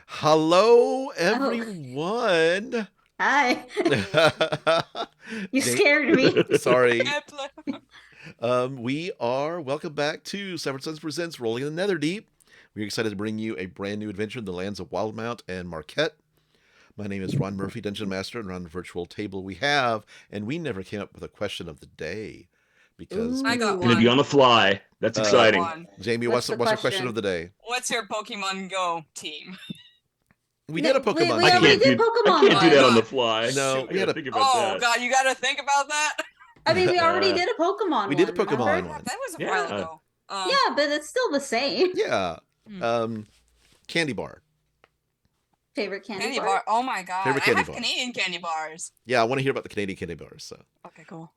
Hello, Oh, everyone. hi. You Jane, scared me. sorry. Epler. We are welcome back to Severed Sons Presents Rolling in the Netherdeep. We're excited to bring you a brand new adventure in the lands of Wildmount and Marquette. My name is Ron Murphy, Dungeon Master, and around the virtual table we have, and we never came up with a question of the day because I got Ooh, Gonna be one. on the fly. That's I uh, got exciting. one. Jamie, what's what's the what's our question of question? the day? What's your Pokemon Go team? We did a We, Pokemon we I already team. can't did do I Pokemon can't Oh do my that on one. the god. fly. No, Shoot. I we gotta had a think about Oh that. god, you gotta think about that. I mean, we already Uh, did a Pokemon we did a one, remember? Pokemon Crap, one. that was a while yeah. ago. Yeah, but it's still the same. Yeah. Hmm. Candy bar. Favorite candy Candy bar? bar. Oh my god. Favorite I candy have bar. Canadian candy bars. Yeah, I want to hear about the Canadian candy bars. Okay, cool.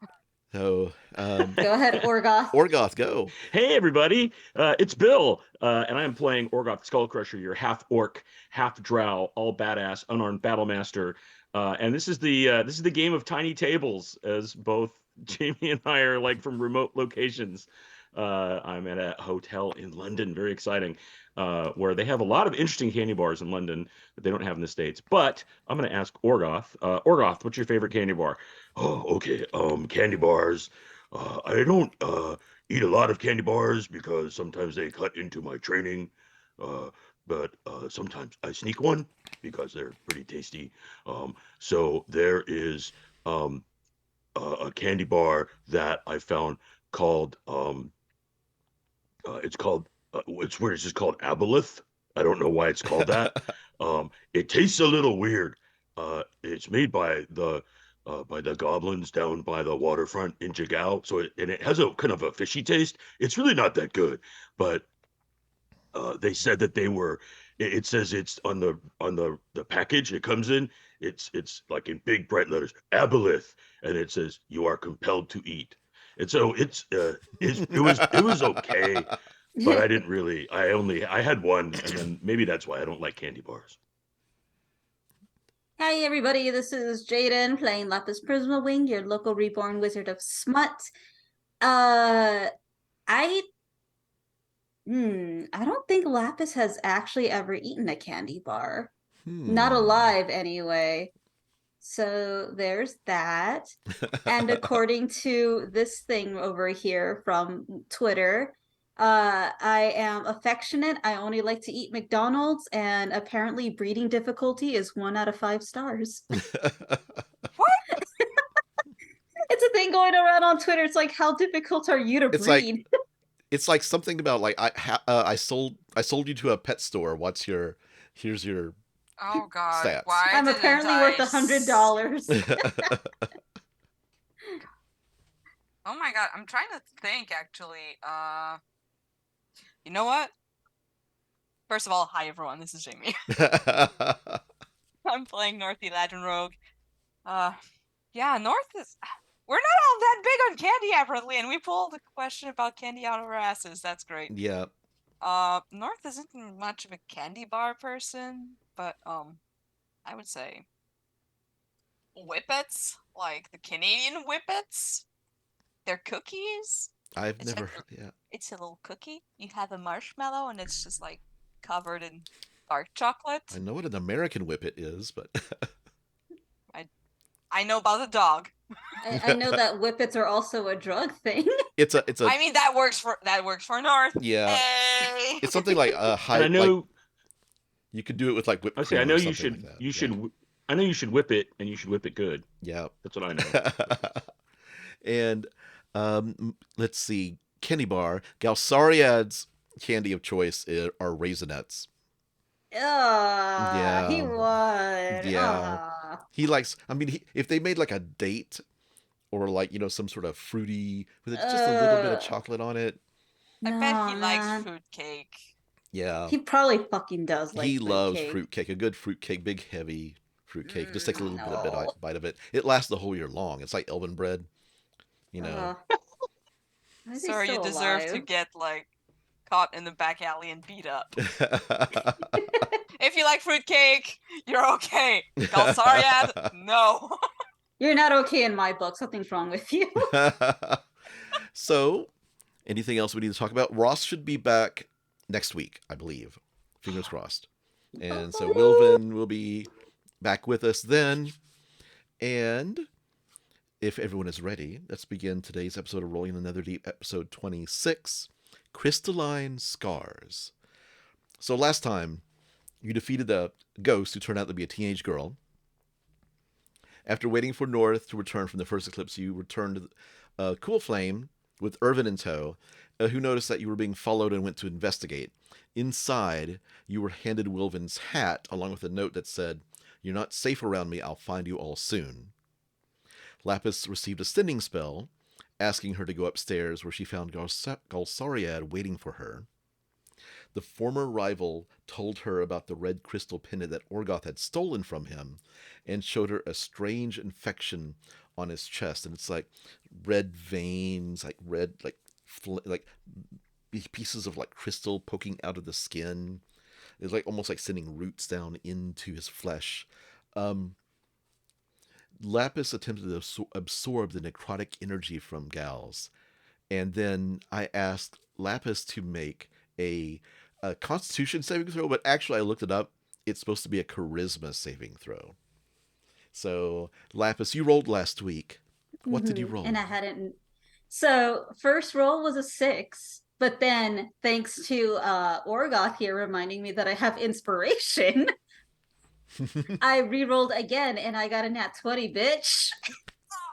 So Go ahead, Orgoth. Orgoth, go. Hey everybody, it's Bill, and I am playing Orgoth Skullcrusher, your half orc, half drow, all badass, unarmed battle master. And this is the game of tiny tables, as both Jamie and I are like from remote locations. I'm at a hotel in London, very exciting, where they have a lot of interesting candy bars in London that they don't have in the States. But I'm going to ask Orgoth, Orgoth, what's your favorite candy bar? Oh, okay, candy bars. I don't eat a lot of candy bars because sometimes they cut into my training. Uh, but sometimes I sneak one because they're pretty tasty. So there is a candy bar that I found called it's called it's weird. It's just called Aboleth. I don't know why it's called that. It tastes a little weird. It's made by the goblins down by the waterfront in Jigao. And it has a kind of a fishy taste. It's really not that good, but they said that they were. It says it's on the package it comes in. It's like in big bright letters, Aboleth, and it says you are compelled to eat. And so it was okay, but I didn't really. I had one, and then maybe that's why I don't like candy bars. Hi, everybody. This is Jaden playing Lapis Prisma Wing, your local reborn wizard of smut. Uh, I I don't think Lapis has actually ever eaten a candy bar. Not Hmm. alive, anyway. So there's that. And according to this thing over here from Twitter, I am affectionate. I only like to eat McDonald's, and apparently breeding difficulty is 1 out of 5 stars. What? It's a thing going around on Twitter. It's like, how difficult are you to it's like breed? it's like something about like I sold you to a pet store. Here's your Oh god. stats. Why I'm didn't apparently I worth $100. Oh my god, I'm trying to think actually. You know what? First of all, hi everyone, this is Jamie. I'm playing North Eladrin Rogue. Uh yeah, North is we're not all that big on candy apparently, and we pulled a question about candy out of our asses. That's great. Yeah, North isn't much of a candy bar person, but I would say whippets, like the Canadian whippets. They're cookies. I've It's never. like Yeah, it's a little cookie. You have a marshmallow, and it's just like covered in dark chocolate. I know what an American whippet is, but I I know about the dog. I know that whippets are also a drug thing. it's a I mean that works for North. yeah, Hey. it's something like a And high like you could do it with like whipped I say I cream know or you something like should that. you Yeah, should I know you should whip it, and you should whip it good. yeah. That's what I know. And let's see, candy bar. Galsariad's candy of choice are raisinets. He Yeah, won. yeah. He likes. I mean, if they made like a date or like some sort of fruity with just a little bit of Uh, chocolate on it. I bet he no, likes man. fruitcake. Yeah, He probably fucking does like he loves fruitcake. fruitcake. A good fruitcake, big heavy fruitcake. Just takes a little bit of No. bite of it. It lasts the whole year long. It's like elven bread. You know. Uh, why is he Sir, you still deserve to alive? get like caught in the back alley and beat up. If you like fruitcake, you're okay. Galsariad, no. You're not okay in my book. Something's wrong with you. So, anything else we need to talk about? Ross should be back next week, I believe. Fingers crossed. And so Wilvin will be back with us then. And if everyone is ready, let's begin today's episode of Rolling in the Netherdeep, episode 26, Crystalline Scars. So last time, you defeated a ghost who turned out to be a teenage girl. After waiting for North to return from the first eclipse, you returned to Cool Flame with Irvin in tow, who noticed that you were being followed and went to investigate. Inside, you were handed Wilvin's hat, along with a note that said, "You're not safe around me, I'll find you all soon." Lapis received a sending spell, asking her to go upstairs, where she found Galsariad waiting for her. The former rival told her about the red crystal pendant that Orgoth had stolen from him, and showed her a strange infection on his chest, and it's like red veins, like red, like pieces of like crystal poking out of the skin. It's like almost like sending roots down into his flesh. Lapis attempted to absorb the necrotic energy from Gals, and then I asked Lapis to make a Constitution saving throw, but actually I looked it up. It's supposed to be a Charisma saving throw. So Lapis, you rolled last week. What did you roll? And I hadn't. So first roll was a 6, but then thanks to Orgoth here reminding me that I have inspiration, I re-rolled again and I got a nat 20, bitch.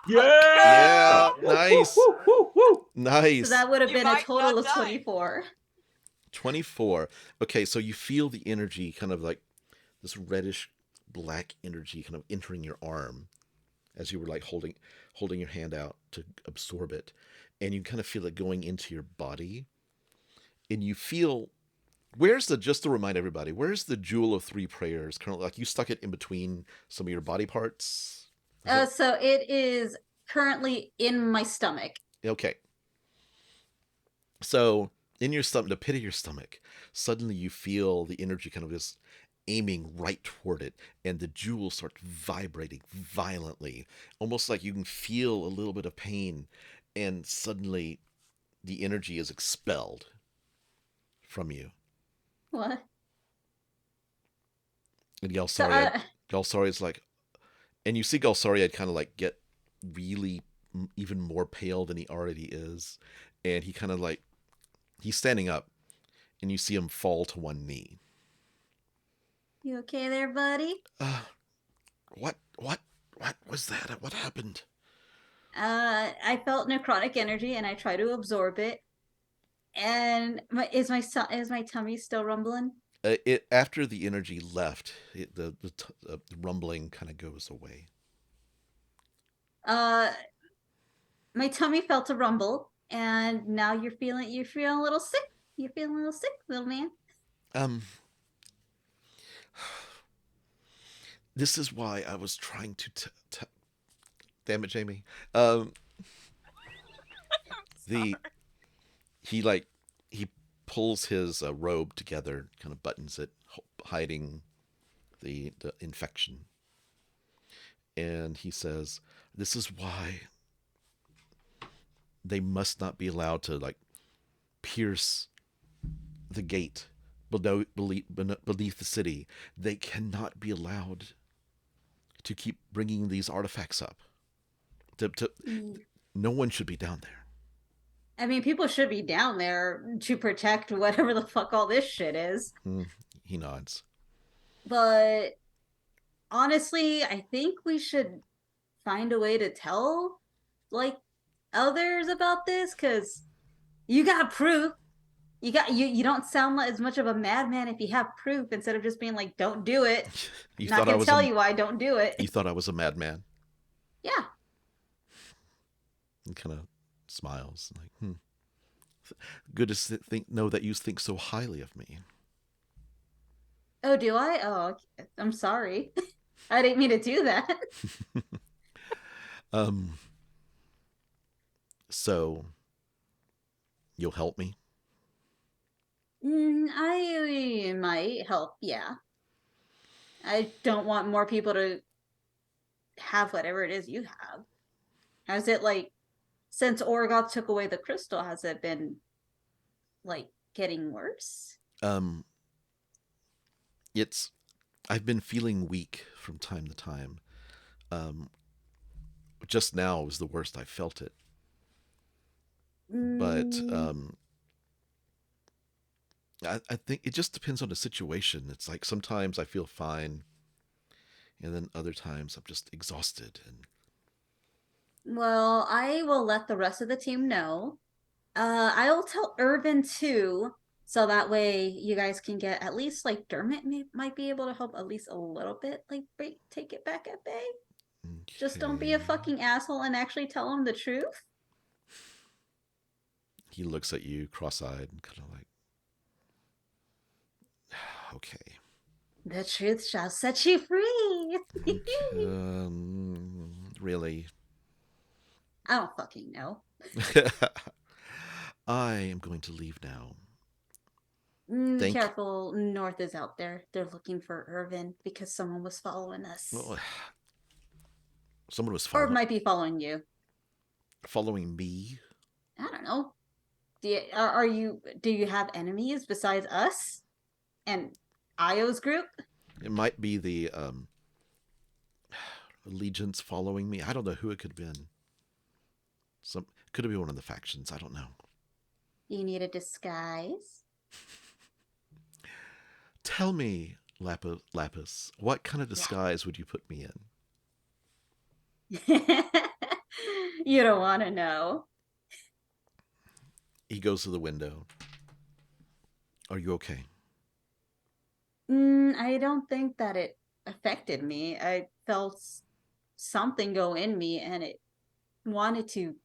Yeah, nice. Woo, woo, woo. Nice. So that would have You been a might total not of die. 24. 24. Okay, so you feel the energy, kind of like this reddish black energy kind of entering your arm as you were like holding your hand out to absorb it, and you kind of feel it going into your body, and you feel, just to remind everybody, where's the Jewel of Three Prayers currently? Like, you stuck it in between some of your body parts? So it is currently in my stomach. Okay. So in your stomach, the pit of your stomach, suddenly you feel the energy kind of just aiming right toward it, and the jewel starts vibrating violently, almost like you can feel a little bit of pain, and suddenly the energy is expelled from you. What? And So, Galsariad's like, and you see Galsariad kind of like get really even more pale than he already is, and he kind of like, he's standing up, and you see him fall to one knee. You okay there, buddy? What was that? What happened? I felt necrotic energy and I try to absorb it. And is my tummy still rumbling? It after the energy left, the rumbling kind of goes away. My tummy felt a rumble, and now you're feeling a little sick. You're feeling a little sick, little man. This is why I was trying to damn it, Jamie. He pulls his robe together, kind of buttons it, hiding the infection, and he says, "This is why they must not be allowed to like pierce the gate beneath the city. They cannot be allowed to keep bringing these artifacts up. No one should be down there." I mean, people should be down there to protect whatever the fuck all this shit is. He nods. But honestly, I think we should find a way to tell, like, others about this, because you got proof. You don't sound like as much of a madman if you have proof, instead of just being like, don't do it. You Not thought I gonna was tell you why, don't do it. You thought I was a madman? Yeah. He kind of smiles, like, Good to know that you think so highly of me. Oh, do I? Oh, I'm sorry. I didn't mean to do that. So you'll help me? I might help, yeah. I don't want more people to have whatever it is you have. Has it, like, since Orgoth took away the crystal, has it been, like, getting worse? it's I've been feeling weak from time to time. Um, just now was the worst I felt it, but Mm, I think it just depends on the situation. It's like sometimes I feel fine, and then other times I'm just exhausted. And well, I will let the rest of the team know. I'll tell Irvin too, so that way you guys can get at least like might be able to help at least a little bit, like take it back at bay. Just don't be a okay, fucking asshole and actually tell him the truth. he looks at you cross-eyed and kind of like, okay, The truth shall set you free. really. I don't fucking know. I am going to leave now. Thank. Careful, North is out there. They're looking for Irvin because someone was following us. Oh, someone was Or might be following you. following me. I don't know. Are you? Do you have enemies besides us and Io's group? It might be the allegiance following me. I don't know who it could have been. Some could have been one of the factions. I don't know. You need a disguise. Tell me, Lapis, what kind of disguise would you put me in? You don't want to know. He goes to the window. Are you okay? I don't think that it affected me. I felt something go in me and it wanted to,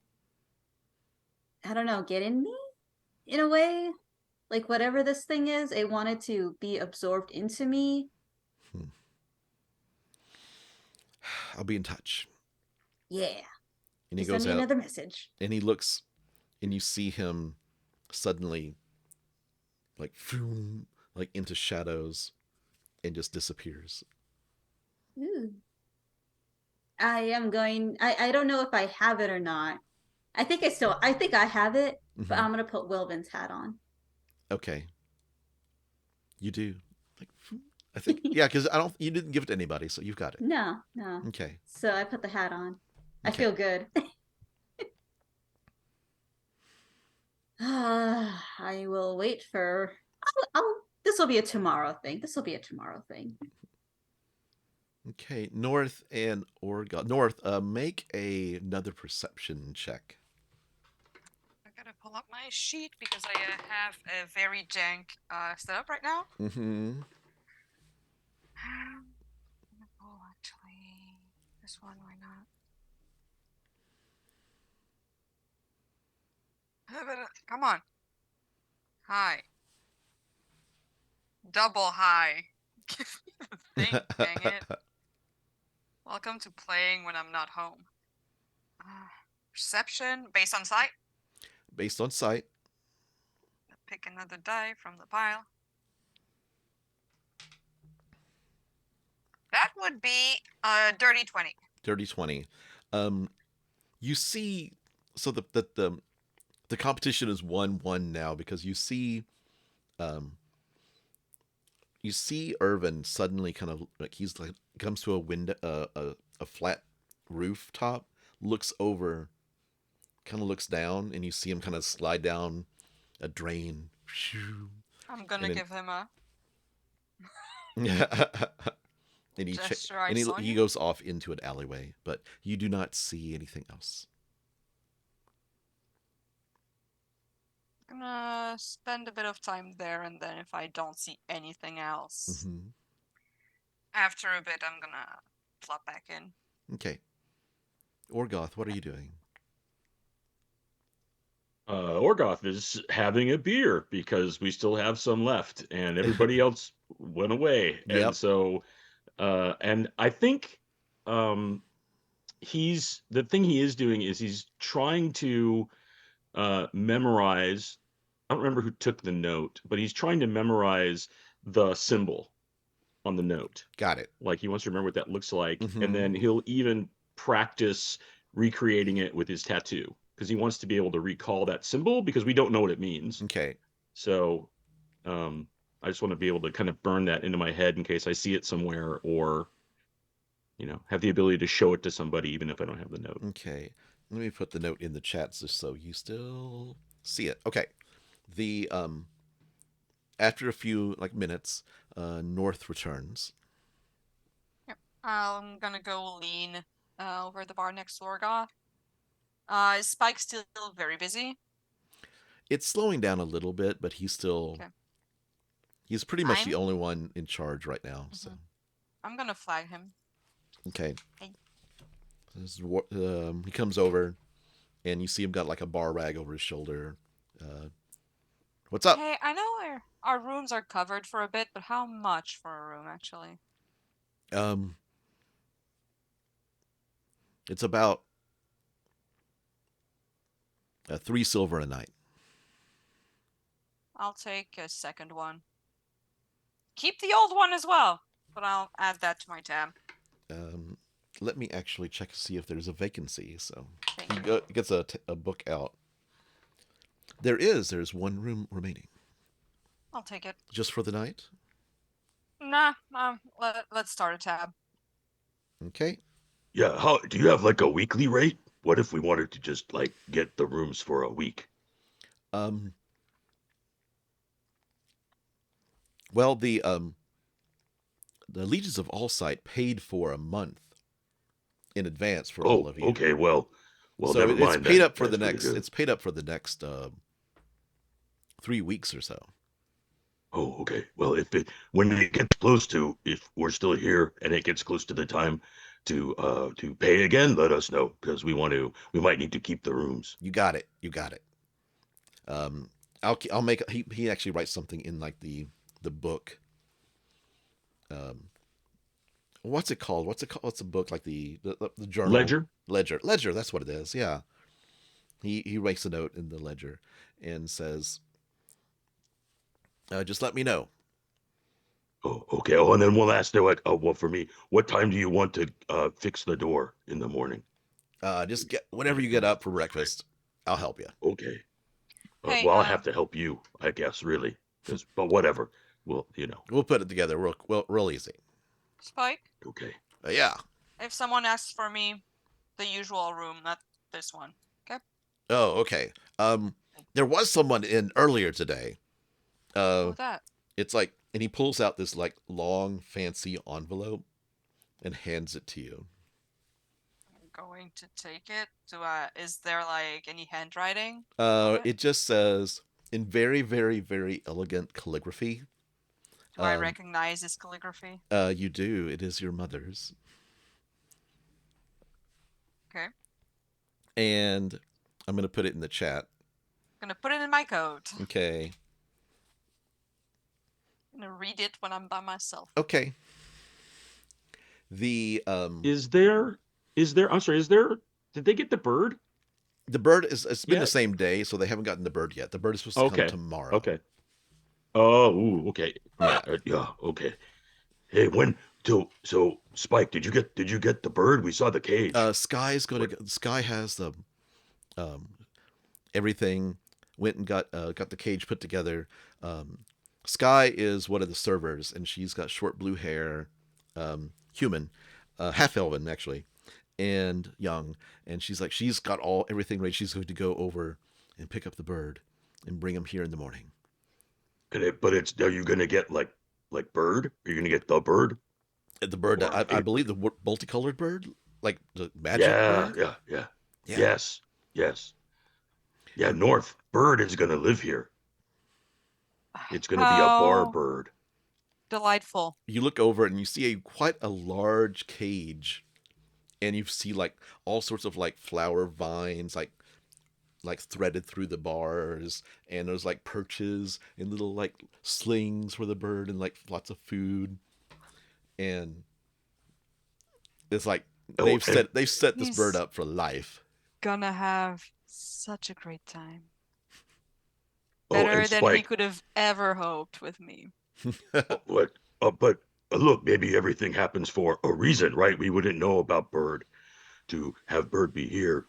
I don't know, get in me in a way. Like whatever this thing is, it wanted to be absorbed into me. I'll be in touch. Yeah. And he Just send goes me out another message. and he looks and you see him suddenly like boom, like into shadows and just disappears. Ooh. I don't know if I have it or not. I think I have it, but Mm-hmm. I'm gonna put Wilvin's hat on. Okay. You do. Like, I think, yeah, because you didn't give it to anybody, so you've got it. No, no. Okay. So I put the hat on. I Okay. feel good. I will wait for. This will be a tomorrow thing. This will be a tomorrow thing. Okay. North and Oregon. North, make another perception check. I gotta pull up my sheet because I have a very jank setup right now. Mm-hmm. Oh, actually, this one, why not? Come on. Hi. Double high. Give me the thing, dang it. Welcome to playing when I'm not home. Perception based on sight. Based on sight. Pick another die from the pile. That would be a dirty 20. Dirty 20. You see, so the competition is 1-1 now because um, you see Irvin suddenly kind of like he's like comes to a window, a flat rooftop, looks over, kind of looks down, and you see him kind of slide down a drain. I'm gonna give him a and gesture I he saw he you. goes off into an alleyway, but you do not see anything else. I'm gonna spend a bit of time there, and then if I don't see anything else, Mm-hmm. after a bit, I'm gonna flop back in. Okay. Orgoth, what are you doing? Orgoth is having a beer because we still have some left, and everybody else went away. Yep. And so, and I think the thing he is doing is he's trying to memorize. I don't remember who took the note, but he's trying to memorize the symbol on the note. Got it. Like he wants to remember what that looks like, Mm-hmm. and then he'll even practice recreating it with his tattoo because he wants to be able to recall that symbol because we don't know what it means. Okay. So, um, I just want to be able to kind of burn that into my head in case I see it somewhere, or have the ability to show it to somebody even if I don't have the note. Okay. Let me put the note in the chat just so you still see it. Okay. The after a few minutes, North returns. Yep. I'm gonna go lean over the bar next to Orgoth. Is Spike still very busy? It's slowing down a little bit, but he's still Okay. he's pretty much the only one in charge right now. So I'm gonna flag him. okay. Hey. He comes over, and you see him got like a bar rag over his shoulder. What's up? Hey, I know our rooms are covered for a bit, but how much for a room actually? It's about 3 silver a night. I'll take a second one. Keep the old one as well, but I'll add that to my tab. Let me actually check to see if there's a vacancy. So Thank he you. gets a book out. There's one room remaining. I'll take it. Just for the night? Nah, let's start a tab. Okay. Yeah, how do you have like a weekly rate? What if we wanted to just like get the rooms for a week? Well, the Legions of Allsight paid for a month in advance for all Oh, of you. okay, well, So never it's mind paid then. up for the That's really next. good. It's paid up for the next 3 weeks or so. Oh, okay. Well, when it gets close to, if we're still here and it gets close to the time to pay again, let us know because we might need to keep the rooms. You got it. You got it. I'll make. He actually writes something in like the book. What's it called? What's the book like the journal? Ledger? Ledger. That's what it is. Yeah. He writes a note in the ledger and says, just let me know. Oh, okay. Oh, and then one last thing, like, well, for me, what time do you want to fix the door in the morning? Just get whenever you get up for breakfast. I'll help you. Okay. Hey, Well, I'll have to help you, I guess, really. But whatever. Well, We'll put it together real easy. Spike, Okay. Yeah. if someone asks for me, the usual room, not this one. Okay. Oh, okay. There was someone in earlier today. Who's that? It's like, and he pulls out this like long, fancy envelope and hands it to you. I'm going to take it. Is there like any handwriting on it? It just says in very, very, very elegant calligraphy. Do I recognize this calligraphy? You do. It is your mother's. Okay. And I'm gonna put it in the chat. Gonna put it in my coat. Okay. Gonna read it when I'm by myself. Okay. The I'm sorry, did they get the bird? The bird it's been Yeah. the same day, so they haven't gotten the bird yet. The bird is supposed to come tomorrow. Okay. Oh, ooh, okay. Yeah. Yeah, okay. Hey, so Spike, did you get the bird? We saw the cage. Sky has the everything. Went and got the cage put together. Sky is one of the servers, and she's got short blue hair, human, half elven actually, and young. And she's got everything ready. She's going to go over and pick up the bird and bring him here in the morning. Are you gonna get like bird? Are you gonna get the bird? The bird, Or I believe the multicolored bird, like the magic bird. Yeah. Yes. Yeah, North bird is gonna live here. It's gonna be a bar How bird. delightful. You look over and you see quite a large cage, and you see like all sorts of like flower vines, like threaded through the bars, and there's like perches and little like slings for the bird, and like lots of food, and it's like Oh, they've and- set this bird He's- up for life. Gonna have such a great time. Oh, Better and than he Spike. could have ever hoped with me. But look, maybe everything happens for a reason, right? We wouldn't know about bird to have bird be here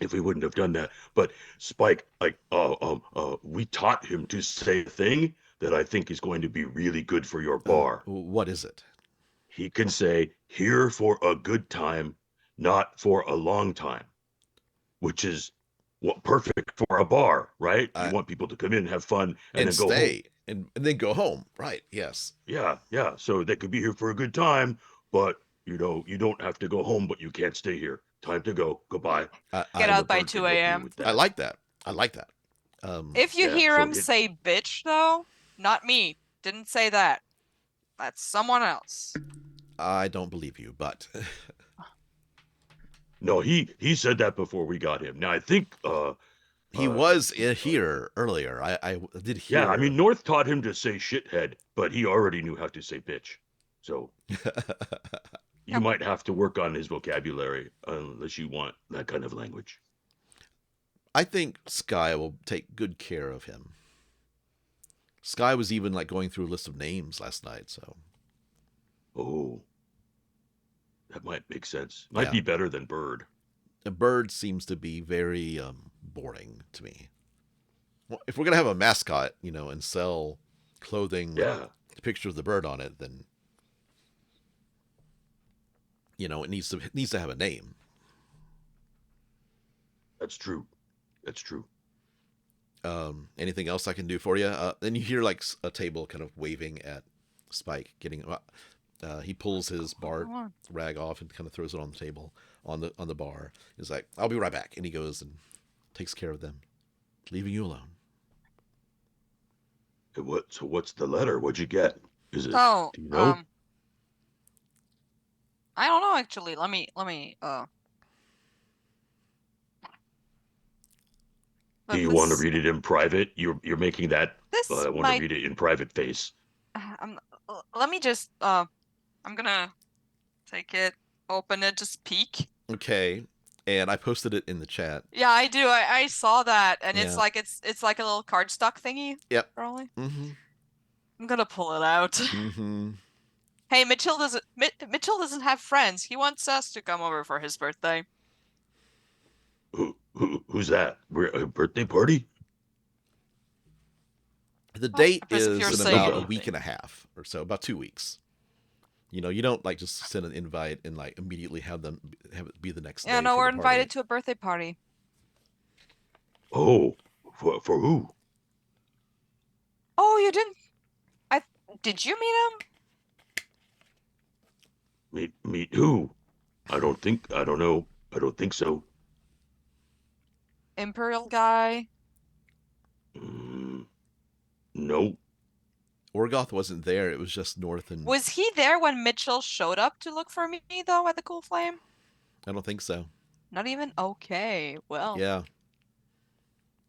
if we wouldn't have done that. But Spike, like, we taught him to say a thing, that I think is going to be really good for your bar. What is it? He can say, "Here for a good time, not for a long time," which is what perfect for a bar, right? You I want people to come in, have fun, and and then go home. stay and then go home. Right? Yes. Yeah, yeah. So they could be here for a good time, but you don't have to go home, but you can't stay here. Time to go. Goodbye. I Get I, And the out by bird 2 can help you a.m. with I that. like that. I like that. If you Yeah, hear so him say bitch, though, not me. Didn't say that. That's someone else. I don't believe you, but No, he said that before we got him. Now I think he was here earlier. I did yeah, I hear. mean North taught him to say shithead, but he already knew how to say bitch. So you Yep. might have to work on his vocabulary unless you want that kind of language. I think Sky will take good care of him. Sky was even like going through a list of names last night, so Oh, that might make sense. Might yeah. be better than bird. A bird seems to be very boring to me. Well, if we're gonna have a mascot, and sell clothing with Yeah, the picture of the bird on it, then it needs to have a name. that's true. That's true. Anything else I can do for you? Then you hear like a table kind of waving at Spike. He pulls his bar Come on. rag off and kind of throws it on the table on the bar. He's like, "I'll be right back," and he goes and takes care of them, leaving you alone. So what's the letter? What'd you get? Is it? So, Do you know? I don't know actually. Let me Do look, you want to read it in private? You're making that. this I want to might read it in private face. let me just I'm gonna take it, open it, just peek. Okay, and I posted it in the chat. Yeah, I do. I saw that, and Yeah. it's like a little cardstock thingy. Yep. Probably. Mm-hmm. I'm gonna pull it out. Mm-hmm. Hey, Mitchell doesn't have friends. He wants us to come over for his birthday. Who's that? We're a birthday party? The date Because if you're is in saying about a anything. week and a half or so, about 2 weeks. You don't like just send an invite and like immediately have it be the next Yeah, day. no, for we're the party. invited to a birthday party. Oh, for who? Oh, you didn't? Did you meet him? Meet who? I don't know. I don't think so. Imperial guy. No. Orgoth wasn't there. It was just North and. Was he there when Mitchell showed up to look for me though at the Cool Flame? I don't think so. Not even? Okay, well. Yeah.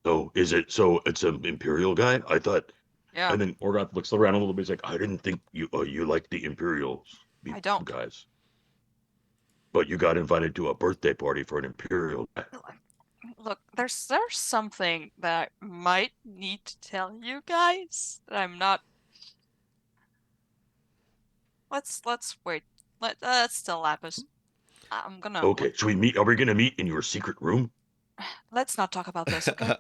Oh, is it? So it's an Imperial guy? I thought. Yeah. And then Orgoth looks around a little bit. He's like, I didn't think you like the Imperials. I don't. Guys. But you got invited to a birthday party for an Imperial guy. Look, there's something that I might need to tell you guys that I'm not. Let's wait. Let's still Lapis. I'm gonna. Okay, should we meet? Are we gonna meet in your secret room? Let's not talk about this, okay?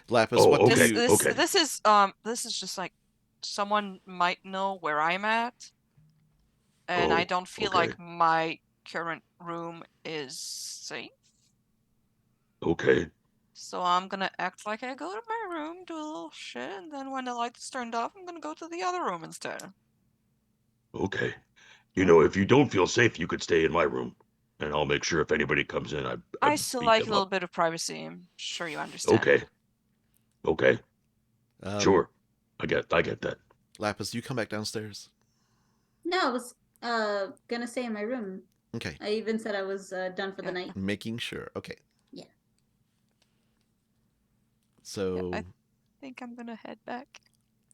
Lapis, Oh, what do okay, you? okay. This is just like someone might know where I'm at, and I Oh, don't feel okay. like my current room is safe. Okay. So I'm gonna act like I go to my room, do a little shit, and then when the light's turned off, I'm gonna go to the other room instead. Okay. If you don't feel safe, you could stay in my room, and I'll make sure if anybody comes in, I I still beat like a them little up. bit of privacy. I'm sure you understand. Okay. Okay. Sure. I get that. Lapis, you come back downstairs. No, I was gonna stay in my room. Okay. I even said I was done for the night. Making sure. Okay. Yeah. So I think I'm gonna head back.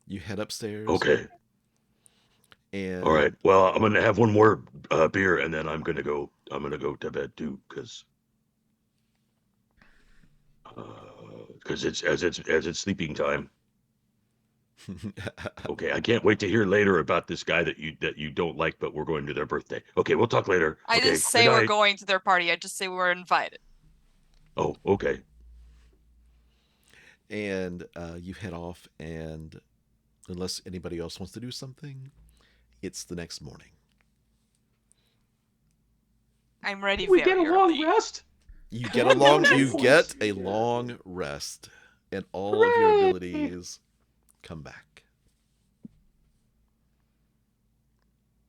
you head upstairs. Okay. And All right. Well, I'm gonna have one more beer, and then I'm gonna go to bed too, because it's sleeping time. Okay. I can't wait to hear later about this guy that you don't like, but we're going to their birthday. Okay. We'll talk later. I Okay. didn't say good we're night. going to their party. I just say we're invited. Oh, okay. and you head off, and unless anybody else wants to do something, it's the next morning. I'm ready We get a very long early. rest. You Come get on down, you boys. get a long rest, and all of your Hooray! abilities come back.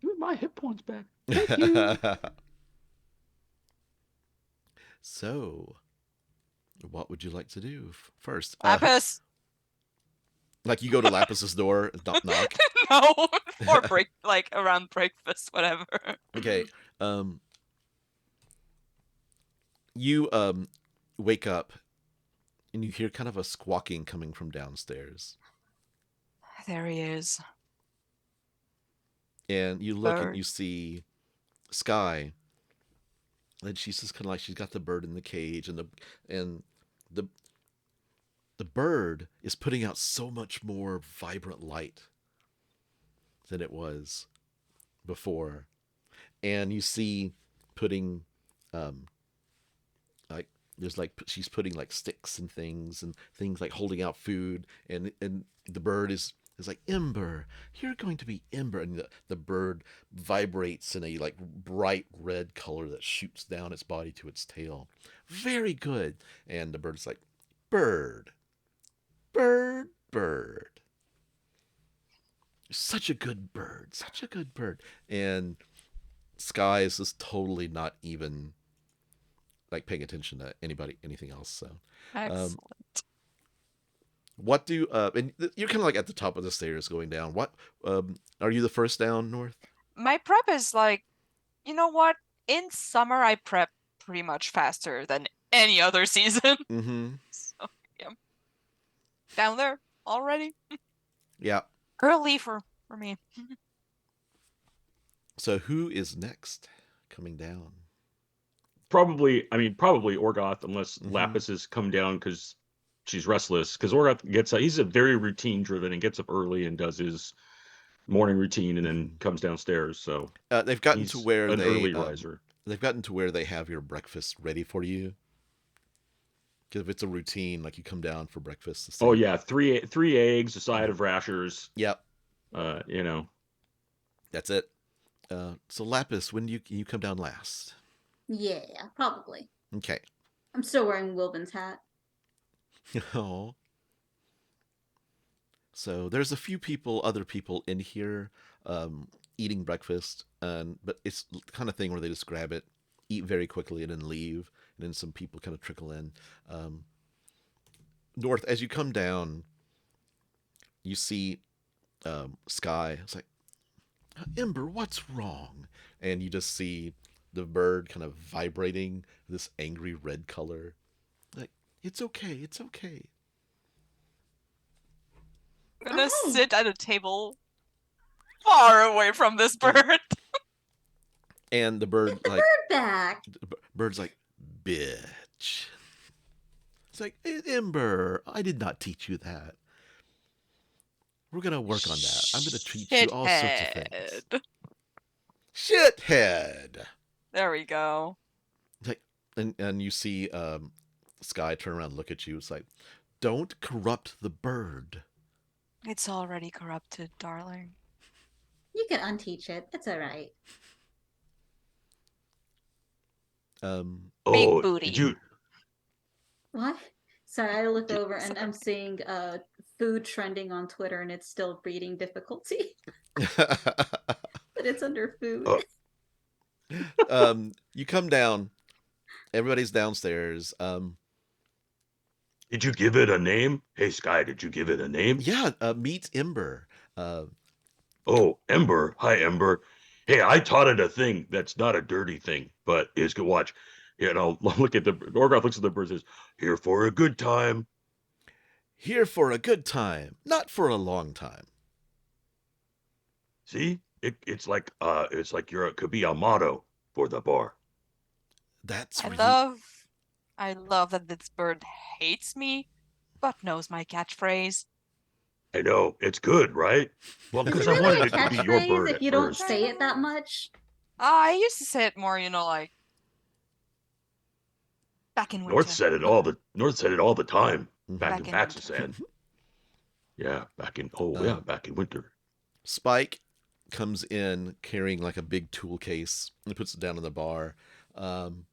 Give my hit points back. Thank you. So, what would you like to do first? Lapis. Like you go to Lapis's door, knock. No, or break like around breakfast, whatever. Okay. You wake up and you hear kind of a squawking coming from downstairs. There he is. And you look and Bird. you see Sky. And she's just kind of like she's got the bird in the cage, and the bird is putting out so much more vibrant light than it was before. And you see putting like there's like she's putting like sticks and things like holding out food, and the bird is like, Ember, you're going to be Ember, and the bird vibrates in a like bright red color that shoots down its body to its tail. Very good. And the bird's like, bird, bird, bird. Such a good bird, such a good bird. And Sky is just totally not even like paying attention to anything else. So Excellent. what do and you're kind of like at the top of the stairs going down. What are you the first down, North? My prep is like, you know what? In summer, I prep pretty much faster than any other season. Mm-hmm. So, yeah. Down there already. Yeah. Early for me. So who is next coming down? Probably Orgoth, unless Mhm. Lapis has come down because she's restless. Because Orgoth he's a very routine driven and gets up early and does his morning routine and then comes downstairs. So They've gotten he's to where an early riser. They've gotten to where they have your breakfast ready for you. Because if it's a routine, like you come down for breakfast. The Oh same. yeah, three eggs, a side of rashers. Yep. You know. That's it. So Lapis, when do you come down last? Yeah, probably. Okay. I'm still wearing Wilbin's hat. Oh. So there's a few other people in here, eating breakfast, but it's the kind of thing where they just grab it, eat very quickly, and then leave, and then some people kind of trickle in. North, as you come down, you see Sky. It's like, Ember, what's wrong? And you just see the bird kind of vibrating this angry red color. Like, it's okay, it's okay. I'm gonna Oh. sit at a table far away from this bird. And the bird like Bird back. bird's like, bitch. It's like, Ember, I did not teach you that. We're gonna work on that. I'm gonna teach you all sorts of things. Shithead. Shithead. There we go. Like, and you see Sky turn around and look at you. It's like, don't corrupt the bird. It's already corrupted, darling. You can unteach it. It's all right. Big Oh, booty. did you? What? Sorry, I look over and I'm seeing food trending on Twitter, and it's still breeding difficulty. But it's under food. You come down. Everybody's downstairs. Did you give it a name? Hey, Sky, did you give it a name? Yeah. Meet Ember. Oh, Ember. Hi, Ember. Hey, I taught it a thing that's not a dirty thing, but is good. Watch. You know, look at Orgoth looks at the bird and says, here for a good time. Here for a good time, not for a long time. See? It's like it could be a motto for the bar. That's I really love that this bird hates me, but knows my catchphrase. I know, it's good, right? Well, Is because it I really wanted a it to be your catchphrase bird if at you don't first. say it that much? I used to say it more, like back in winter. North said it all the time. Back Back in in Baxter winter. said. Yeah, back in winter. Spike comes in carrying like a big tool case and puts it down on the bar, um,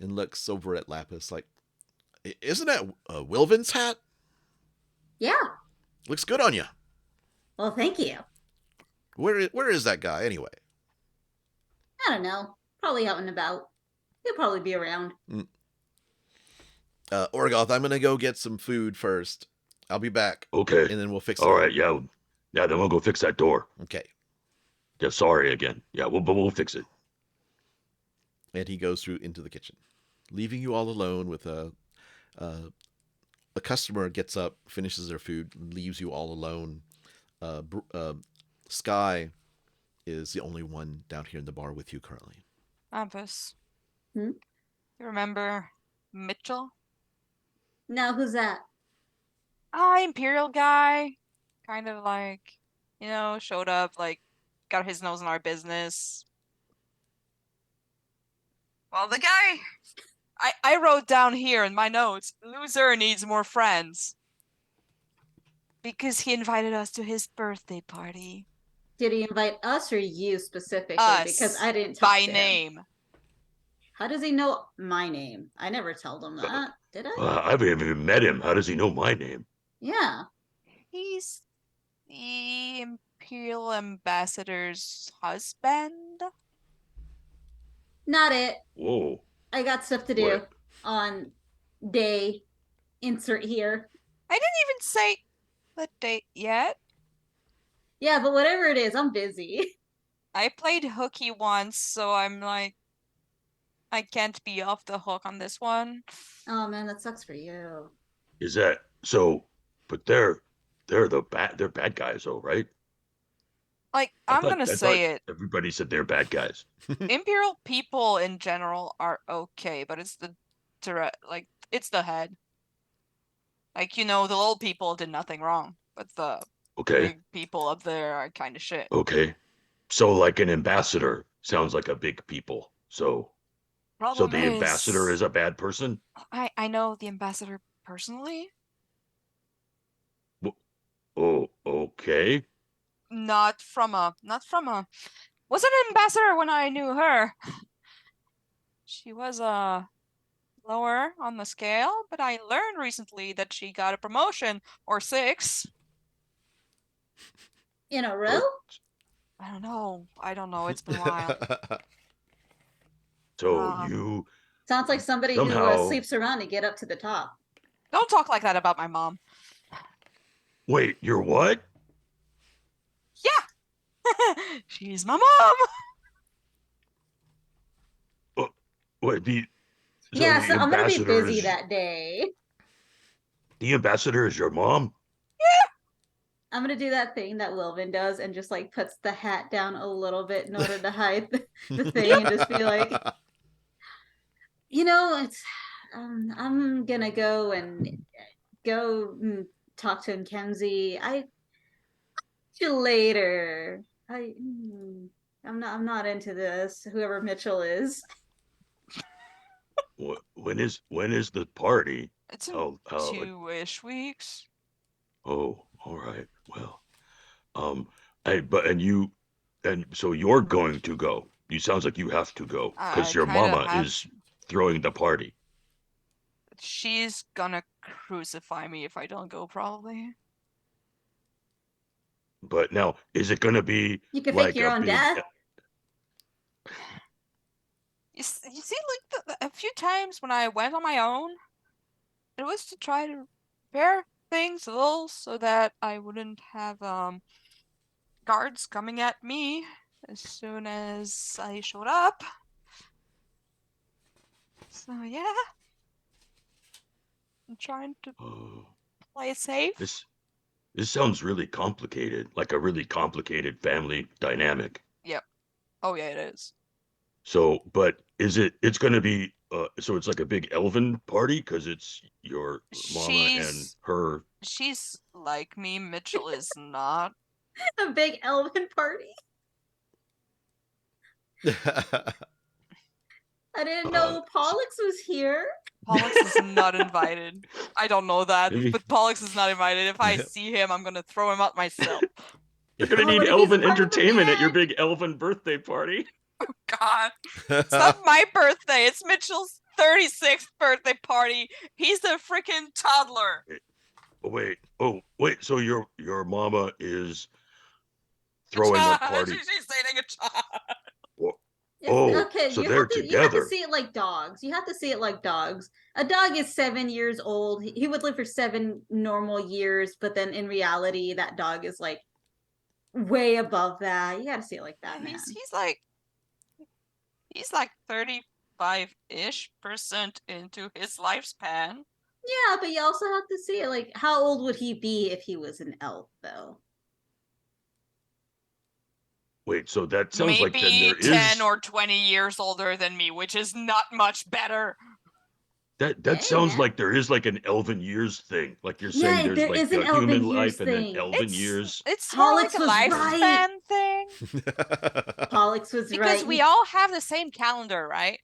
and looks over at Lapis like, "Isn't that Wilvin's hat? Yeah. Looks good on you. Well, thank you. Where is that guy anyway?" I don't know. Probably out and about. He'll probably be around. Orgoth, I'm gonna go get some food first. I'll be back, Okay. and then we'll fix it All all. right. Yeah. Yeah. Then we'll go fix that door. Okay. Yeah. Sorry again. Yeah. But we'll fix it. And he goes through into the kitchen, leaving you all alone with a customer gets up, finishes their food, leaves you all alone. Uh, Sky is the only one down here in the bar with you currently. Ampus. Hmm? You remember Mitchell? Now, who's that? Imperial guy. Kind of like, showed up, like, got his nose in our business. Well, the guy I wrote down here in my notes, loser needs more friends. Because he invited us to his birthday party. Did he invite us or you specifically? Us. Because I didn't talk By to him. name. How does he know my name? I never told him that. Did I? I haven't even met him. How does he know my name? Yeah. He's the Imperial Ambassador's husband. Not it. Whoa. I got stuff to do What? on day insert here. I didn't even say the date yet. Yeah, but whatever it is, I'm busy. I played hooky once, so I'm like, I can't be off the hook on this one. Oh man, that sucks for you. Is that so? But they're bad guys, though, right? Like, I I'm thought- gonna I say thought it. Everybody said they're bad guys. Imperial people in general are okay, but it's the it's the head. Like, the little people did nothing wrong, but the Okay. big people up there are kind of shit. Okay. So like an ambassador sounds like a big people. So Problem the ambassador is a bad person? I know the ambassador personally. Oh, okay. Not from a was an ambassador when I knew her. She was lower on the scale, but I learned recently that she got a promotion or 6. In a row? I don't know. It's been a while. So you Sounds like somebody who somehow sleeps around to get up to the top. Don't talk like that about my mom. wait, you're what? Yeah. She's my mom. What the so Yeah, the so I'm gonna be ambassador busy is that day. the ambassador is your mom? I'm gonna do that thing that Wilvin does and just like puts the hat down a little bit in order to hide the thing and just be like, it's I'm gonna go and talk to Kenzie. I see you later. I'm not into this, whoever Mitchell is. When is the party? It's in How 2-ish weeks. Oh, all right. Well, and so you're going to go. You sounds like you have to go I because your kinda mama have is throwing the party. She's gonna crucify me if I don't go, probably. But now, is it going to be You could like fake your a own big? death. You see, like, a few times when I went on my own, it was to try to repair things a little so that I wouldn't have guards coming at me as soon as I showed up. So yeah, I'm trying to Oh, play it safe. this sounds really complicated, like a really complicated family dynamic. Yep. Oh yeah, it is. So, but it's going to be so it's like a big elven party because it's your mama and her. She's like me. Mitchell is not. A big elven party. I didn't know Pollux was here. Pollux is not invited. I don't know that, Maybe- but Pollux is not invited. If I see him, I'm gonna throw him out myself. You're gonna Oh, need but if he's elven part of the entertainment at your band. big elven birthday party. God, it's not my birthday. It's Mitchell's 36th birthday party. He's a freaking toddler. Oh wait. So your mama is throwing a party. She's dating a child. Oh, Okay, so you they're have to together. see it like dogs. You have to see it like dogs. A dog is 7 years old. He would live for 7 normal years, but then in reality, that dog is like way above that. You got to see it like that, man. He's like 35-ish% into his lifespan. Yeah, but you also have to see it like how old would he be if he was an elf, though? Wait, so that sounds like then Maybe there 10 is or 20 years older than me, which is not much better. that Hey, sounds man. like there is like an elven years thing. Like you're saying Yeah, there's there like is an a elven human years life and then thing. elven years. It's more like Pollux a was lifespan right. thing. Pollux was Because right. we all have the same calendar, right?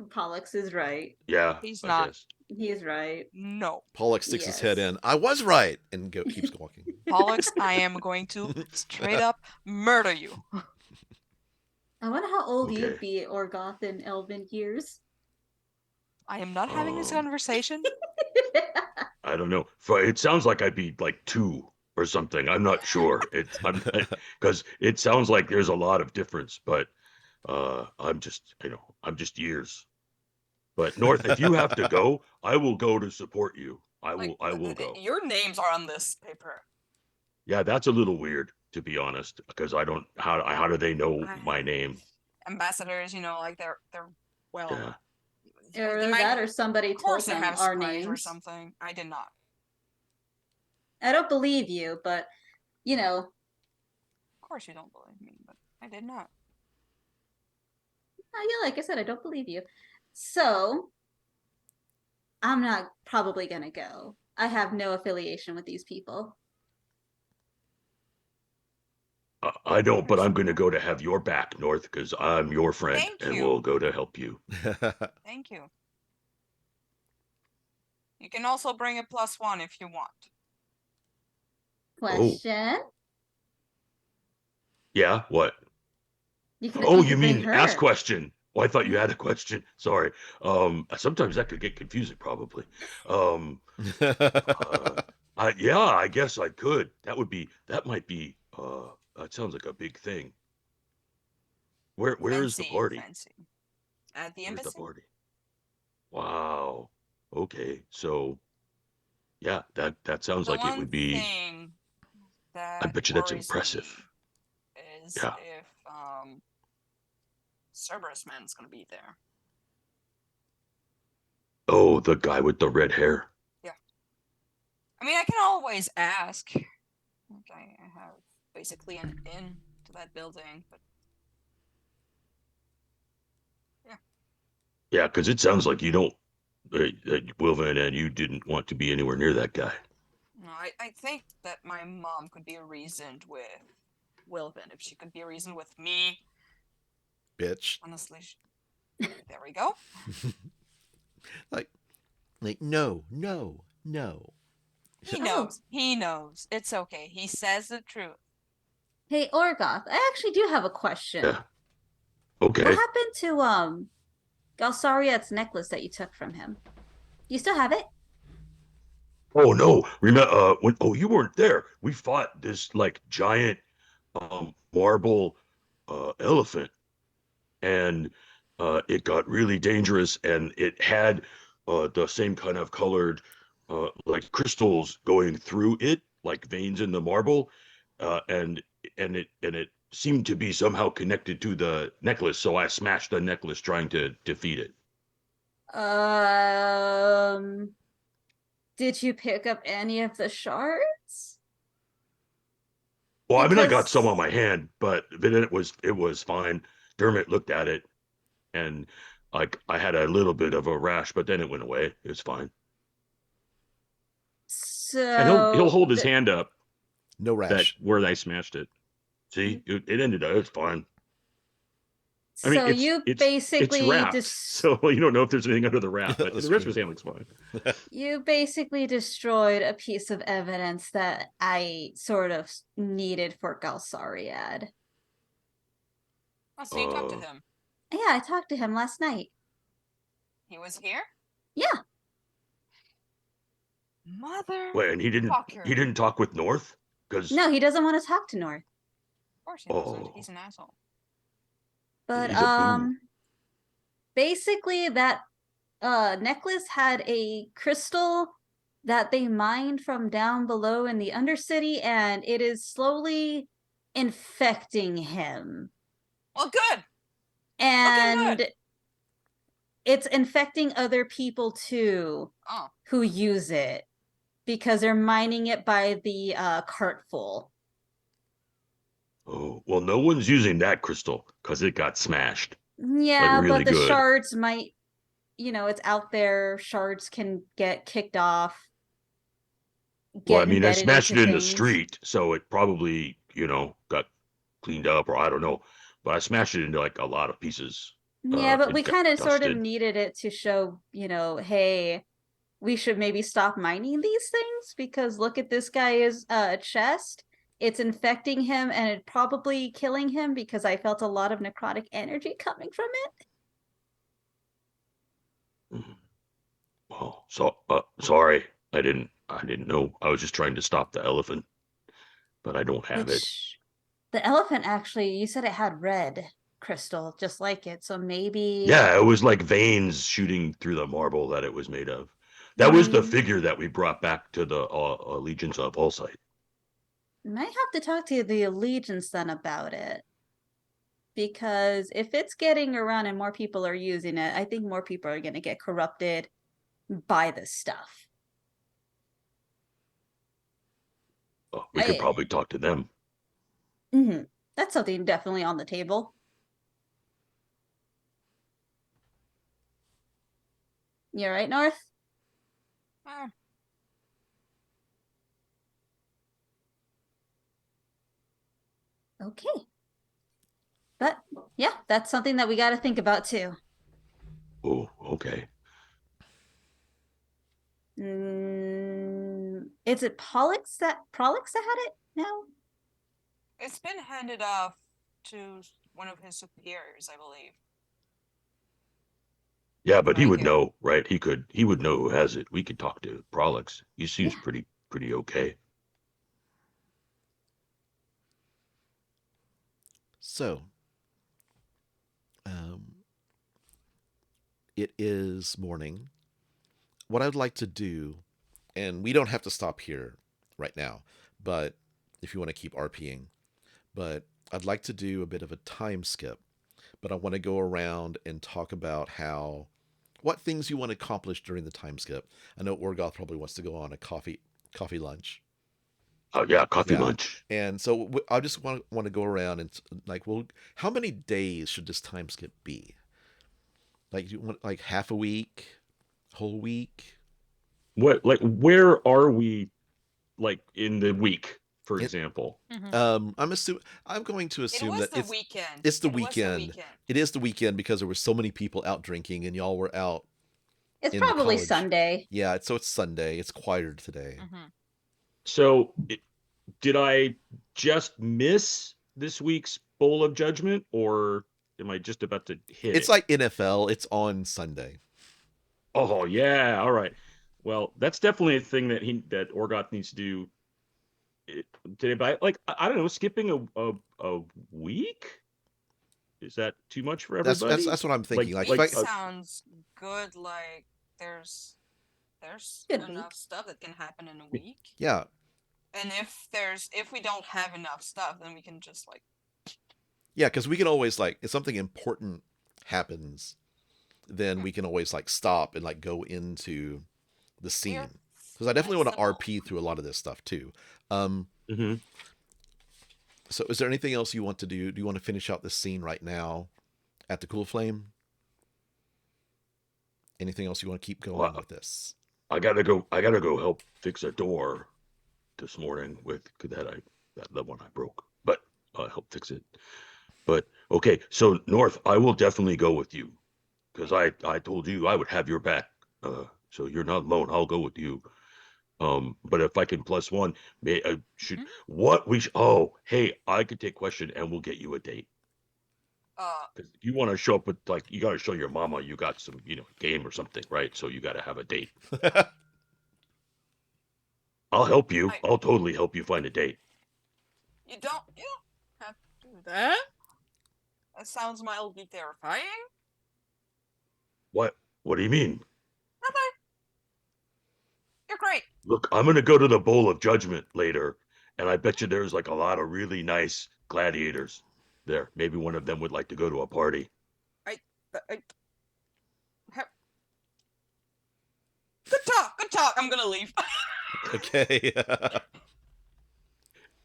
Pollux is right. Yeah, He's I not. guess. He is right. No. Pollux sticks his head Yes. in. I was right, and keeps walking. Pollux, I am going to straight up murder you. I wonder how old Okay. you'd be, Orgoth, in elven years. I am not having this Um, conversation. I don't know. It sounds like I'd be like 2 or something. I'm not sure. Because it sounds like there's a lot of difference, but I'm just years. But North, if you have to go, I will go to support you. I will go. Your names are on this paper. Yeah, that's a little weird, to be honest, because I don't how do they know my name? Ambassadors, like they're well. Yeah. Or that, or somebody Of course, told they them have our surprise or names. something. I did not. I don't believe you, but Of course, you don't believe me, but I did not. yeah, like I said, I don't believe you. So I'm not probably gonna go. I have no affiliation with these people. I don't, but I'm going to go to have your back, North, because I'm your friend, Thank and you. we'll go to help you. Thank you. You can also bring a +1 if you want. Question. Yeah, what? You Oh, could you bring mean her. ask question? Oh, I thought you had a question. Sorry. Sometimes that could get confusing, probably. Yeah, I guess I could. That might be. That sounds like a big thing. Where is the party? Fancy. At the Where's embassy. the party? Wow. Okay, so yeah, that sounds like it would be. Thing that I bet you that's worries impressive. me is Yeah. if Cerberus Man's gonna be there. Oh, the guy with the red hair. Yeah. I mean, I can always ask. Okay, I have basically an in to that building, but Yeah, because it sounds like you don't, Wilvin, and you didn't want to be anywhere near that guy. no, I think that my mom could be reasoned with Wilvin. If she could be reasoned with me, Bitch. honestly, there we go. Like, no. He knows. He knows. It's okay. He says the truth. Hey, Orgoth, I actually do have a question. Yeah. Okay. What happened to Galsariet's necklace that you took from him? You still have it? Oh no! Remember when? Oh, you weren't there. We fought this like giant marble elephant, and it got really dangerous, and it had the same kind of colored like crystals going through it, like veins in the marble, and it seemed to be somehow connected to the necklace. So I smashed the necklace trying to defeat it. Did you pick up any of the shards? Well, I mean, I got some on my hand, but then it was fine. Dermot looked at it, and like I had a little bit of a rash, but then it went away. It was fine. So And he'll hold his hand up No rash. where I smashed it. See, it ended up. It's fine. I mean, So you it's basically wrapped, so you don't know if there's anything under the wrap, but the That's rest true. of his handling's fine. you basically destroyed a piece of evidence that I sort of needed for Galsariad. Oh, so you talked to Uh, him. Yeah, I talked to him last night. He was here? Yeah. Mother. Wait, and he didn't talk with North? Because No, he doesn't want to talk to North. Of course he doesn't. Oh. He's an asshole. But he's a boo. basically that necklace had a crystal that they mined from down below in the Undercity, and it is slowly infecting him. Well, good. And good. it's infecting other people too Oh, who use it because they're mining it by the cartful. Oh, well, no one's using that crystal because it got smashed. Yeah, really but the good. shards might, it's out there. Shards can get kicked off. Well, Get I mean, I embedded smashed into it in the things. street, so it probably, got cleaned up, or I don't know. But I smashed it into like a lot of pieces. Yeah, but It we got kind of sort of dusted. needed it to show, hey, we should maybe stop mining these things because look at this guy's chest. It's infecting him and it probably killing him because I felt a lot of necrotic energy coming from it. Mhm. Well, sorry, I didn't know. I was just trying to stop the elephant, but I don't have it. Which the elephant actually, you said it had red crystal just like it, so maybe Yeah, it was like veins shooting through the marble that it was made of. That was the figure that we brought back to the Allegiance of Allsight. might have to talk to the Allegiance then about it. Because if it's getting around and more people are using it, I think more people are going to get corrupted by this stuff. Oh, we could probably talk to them. That's something definitely on the table. You all right, North? eh. Okay. But yeah, that's something that we got to think about too. Oh, okay. Is it Pollux that had it now? It's been handed off to one of his superiors, I believe. Yeah, but he Right would here. know, right? He would know who has it. We could talk to Prolix. He seems Yeah. pretty okay. So, um, it is morning. What I'd like to do, and we don't have to stop here right now, but if you want to keep RPing, but I'd like to do a bit of a time skip. But I want to go around and talk about what things you want to accomplish during the time skip. I know Orgoth probably wants to go on a coffee lunch. Oh yeah, coffee Yeah. lunch. And so I just want to go around and like, well, how many days should this time skip be? Like, you want like half a week, whole week? Where are we, like, in the week, for example? I'm going to It assume was that the weekend. it's the It was the weekend. weekend. It is the weekend because there were so many people out drinking and y'all were out It's in the probably college. Sunday. Yeah, so it's Sunday. It's quieter today. So, did I just miss this week's Bowl of Judgment, or am I just about to hit It's it? like NFL. It's on Sunday. Oh yeah, all right. Well, that's definitely a thing that Orgoth needs to do today. But I don't know, skipping a week, is that too much for everybody? That's what I'm thinking. Like, Week if I, sounds good. Like there's Good enough week. stuff that can happen in a week. yeah, And if we don't have enough stuff, then we can just like yeah, because we can always like if something important happens, then we can always like stop and like go into the scene. Because I definitely want to RP through a lot of this stuff too. Mm-hmm. So, is there anything else you want to do? Do you want to finish out this scene right now at the Cool Flame? Anything else you want to keep going with this? I gotta go help fix a door this morning with the one I broke. But I'll help fix it. But okay, so North, I will definitely go with you because I told you I would have your back. So you're not alone. I'll go with you. But if I can plus one, may should what we oh hey, I could take question and we'll get you a date. Because if you want to show up with like you got to show your mama you got some game or something, right? So you got to have a date. I'll help you. I'll totally help you find a date. You don't have to do that. That sounds mildly terrifying. What? What do you mean? Nothing. You're great. Look, I'm gonna go to the Bowl of Judgment later, and I bet you there's like a lot of really nice gladiators there. Maybe one of them would like to go to a party. I have... Good talk. Good talk. I'm gonna leave. Okay.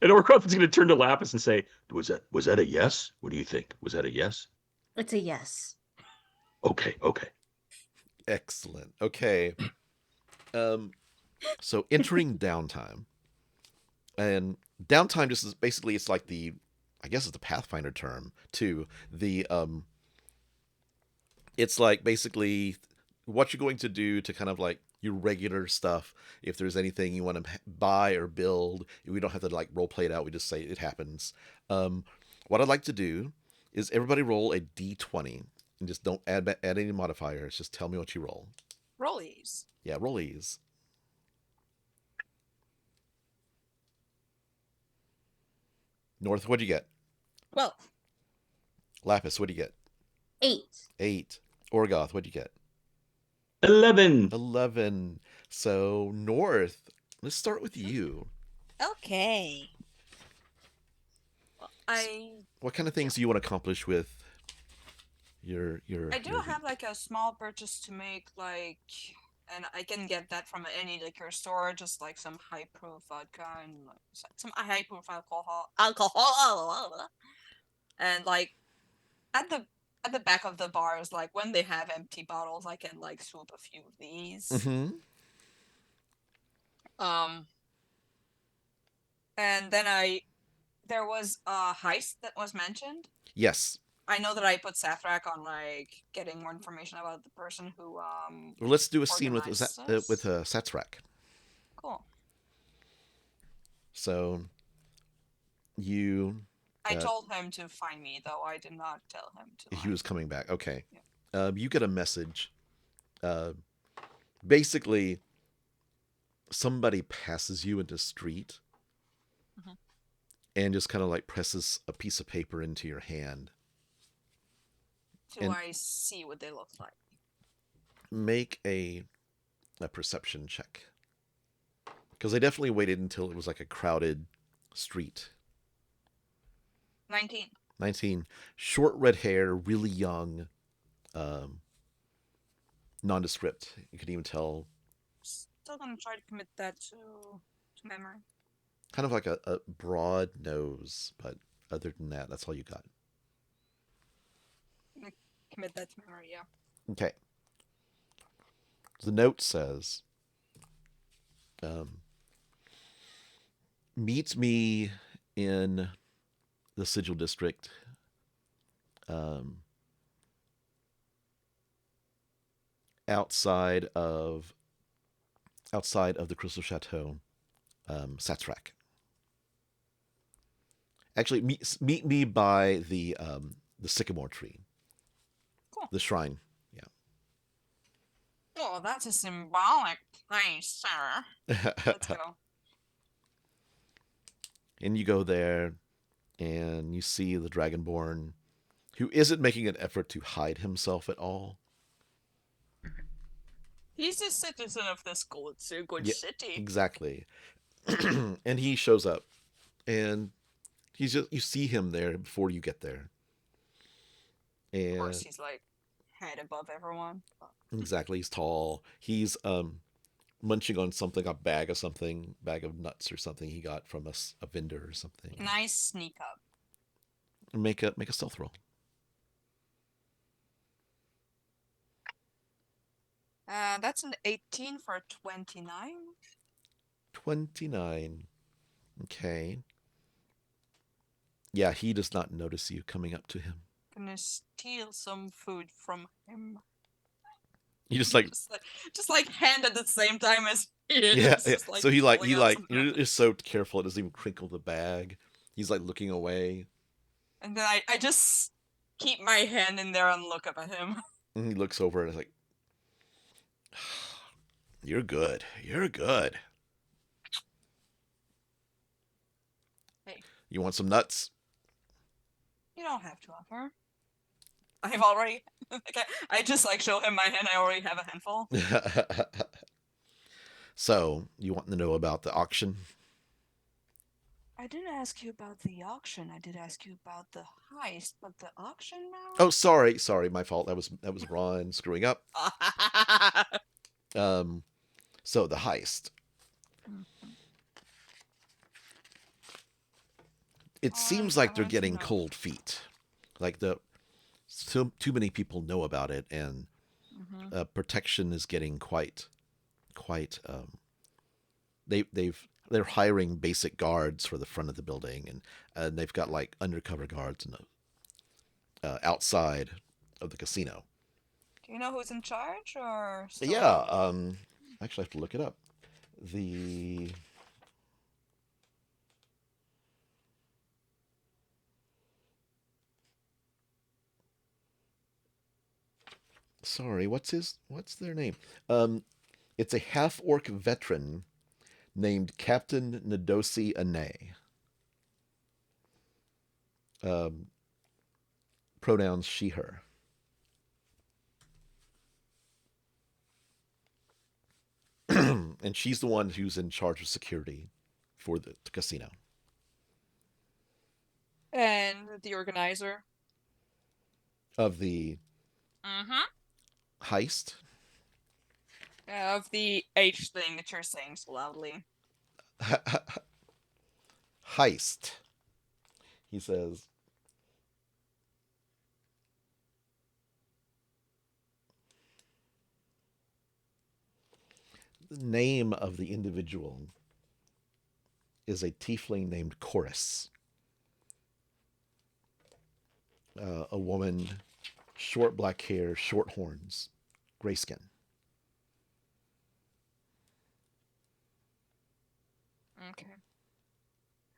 And Orkoth is going to turn to Lapis and say, Was that a yes? What do you think? Was that a yes? It's a yes. Okay. Excellent. Okay. So entering downtime. And downtime just is basically it's like I guess it's the Pathfinder term too. It's like basically what you're going to do to kind of like your regular stuff. If there's anything you want to buy or build, we don't have to like role play it out. We just say it happens. What I'd like to do is everybody roll a d20 and just don't add any modifiers. Just tell me what you roll. Rollies. Yeah, rollies. North, what'd you get? Well, Lapis, what'd you get? 8. 8. Orgoth, what'd you get? 11. 11. So, North, let's start with you. okay. Well, What kind of things do you want to accomplish with your I do your have week? like a small purchase to make, like, and I can get that from any liquor store, just like some high proof vodka and like, some high proof alcohol, and like at the back of the bars, like when they have empty bottles, I can like swoop a few of these. Mm-hmm. And then there was a heist that was mentioned. Yes. I know that I put Sathrak on like getting more information about the person who Well, let's do a scene with organized Satsrak. Cool. So, you I told him to find me, though I did not tell him to. he was coming back. Okay. Yeah. You get a message. Basically, somebody passes you in the street and just kind of like presses a piece of paper into your hand. Do I see what they look like? Make a perception check. Because they definitely waited until it was like a crowded street. 19. 19. Short red hair, really young, nondescript. You could even tell. Still gonna try to commit that to memory. Kind of like a broad nose, but other than that, that's all you got. Commit that to memory, yeah. Okay. The note says, meet me in the Sigil District. Outside of the Crystal Chateau, Satsrak. Actually, meet me by the sycamore tree. Cool. The shrine. Yeah. Oh, that's a symbolic place, sir. Let's go. And you go there, and you see the Dragonborn, who isn't making an effort to hide himself at all. He's a citizen of this good city. Exactly. And he shows up, and he's just, you see him there before you get there. And of course, he's like head above everyone. Exactly, he's tall. He's munching on something, a bag of nuts or something he got from a vendor or something. Nice sneak up. Make a stealth roll. That's an 18 for a 29. 29. Okay. Yeah, he does not notice you coming up to him. Gonna steal some food from him. You just like, just like hand at the same time as he yeah, is. yeah. Just like So pulling out some you're nothing. just so careful. It doesn't even crinkle the bag. He's like looking away, And then I just keep my hand in there and look up at him. and he looks over and is like, "You're good. You're good. Hey, You want some nuts?" you don't have to offer. I've already. I just like show him my hand. I already have a handful. So you want to know about the auction? I didn't ask you about the auction. I did ask you about the heist, but the auction now? Oh, sorry, my fault. That was Ron screwing up. So the heist. It seems like they're I want to getting know. cold feet. Like too many people know about it, and protection is getting quite. They're hiring basic guards for the front of the building, and they've got like undercover guards in the outside of the casino. Do you know who's in charge, or still Yeah, early? actually, I have to look it up. The sorry, what's their name? It's a half orc veteran named Captain Nadosi Ane. Um, Pronouns she her. And she's the one who's in charge of security for the casino. And the organizer. Of the Mm-hmm. heist. Of the H thing that you're saying so loudly. Heist. He says, the name of the individual is a tiefling named Chorus. A woman, short black hair, short horns, gray skin. Okay.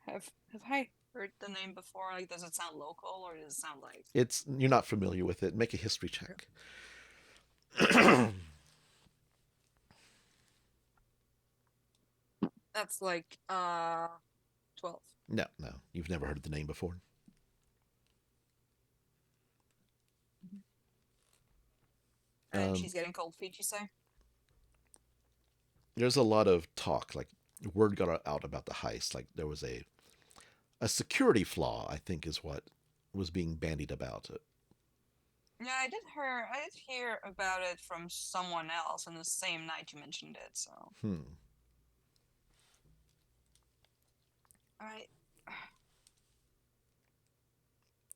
Have I heard the name before? Like, does it sound local, or does it sound like You're not familiar with it. Make a history check. that's like 12? No, you've never heard the name before. And she's getting cold feet, you say? There's a lot of talk, like word got out about the heist. Like there was a security flaw, I think, is what was being bandied about. Yeah, I did hear about it from someone else on the same night you mentioned it. So I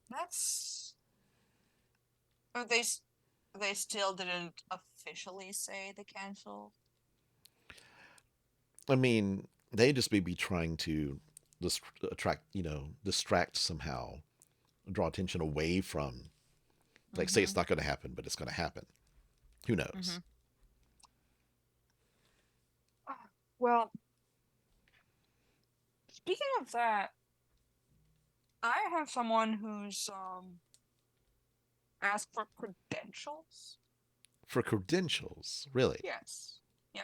that's oh, they still didn't officially say they canceled. I mean, they just may be trying to distract somehow, draw attention away from, like, say it's not going to happen, but it's going to happen. Who knows? Well, speaking of that, I have someone who's asked for credentials. For credentials, really? Yes. Yeah.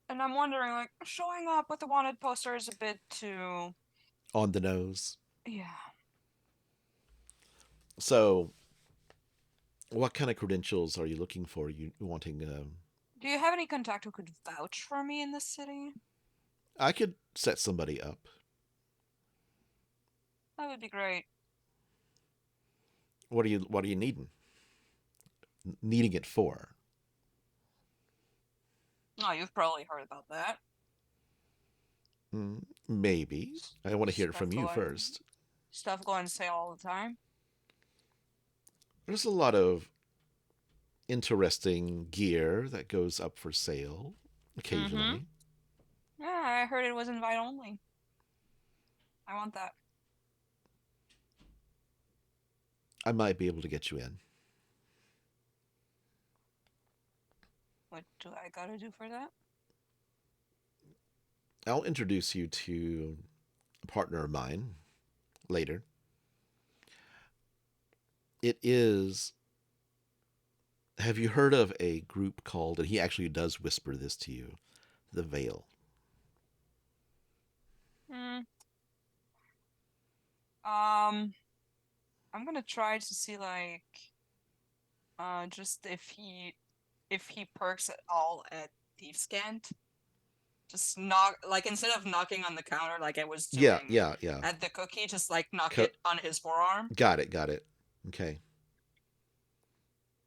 And I'm wondering, like, showing up with the wanted poster is a bit too On the nose. Yeah. So, what kind of credentials are you looking for? You wanting? Do you have any contact who could vouch for me in this city? I could set somebody up. That would be great. What are you needing? Needing it for? Oh, you've probably heard about that. Maybe. I want to hear it Stuff from you going- first. Stuff going sale all the time. There's a lot of interesting gear that goes up for sale occasionally. Yeah, I heard it was invite only. I want that. I might be able to get you in. What do I gotta do for that? I'll introduce you to a partner of mine later. It is. Have you heard of a group called, and he actually does whisper this to you, the Veil? Hmm. Um, I'm gonna try to see just if he perks at all at Thieves' Cant. Just knock, like, instead of knocking on the counter like I was Yeah, doing yeah, yeah. at the cookie, just like knock Co- it on his forearm. got it, got it. Okay.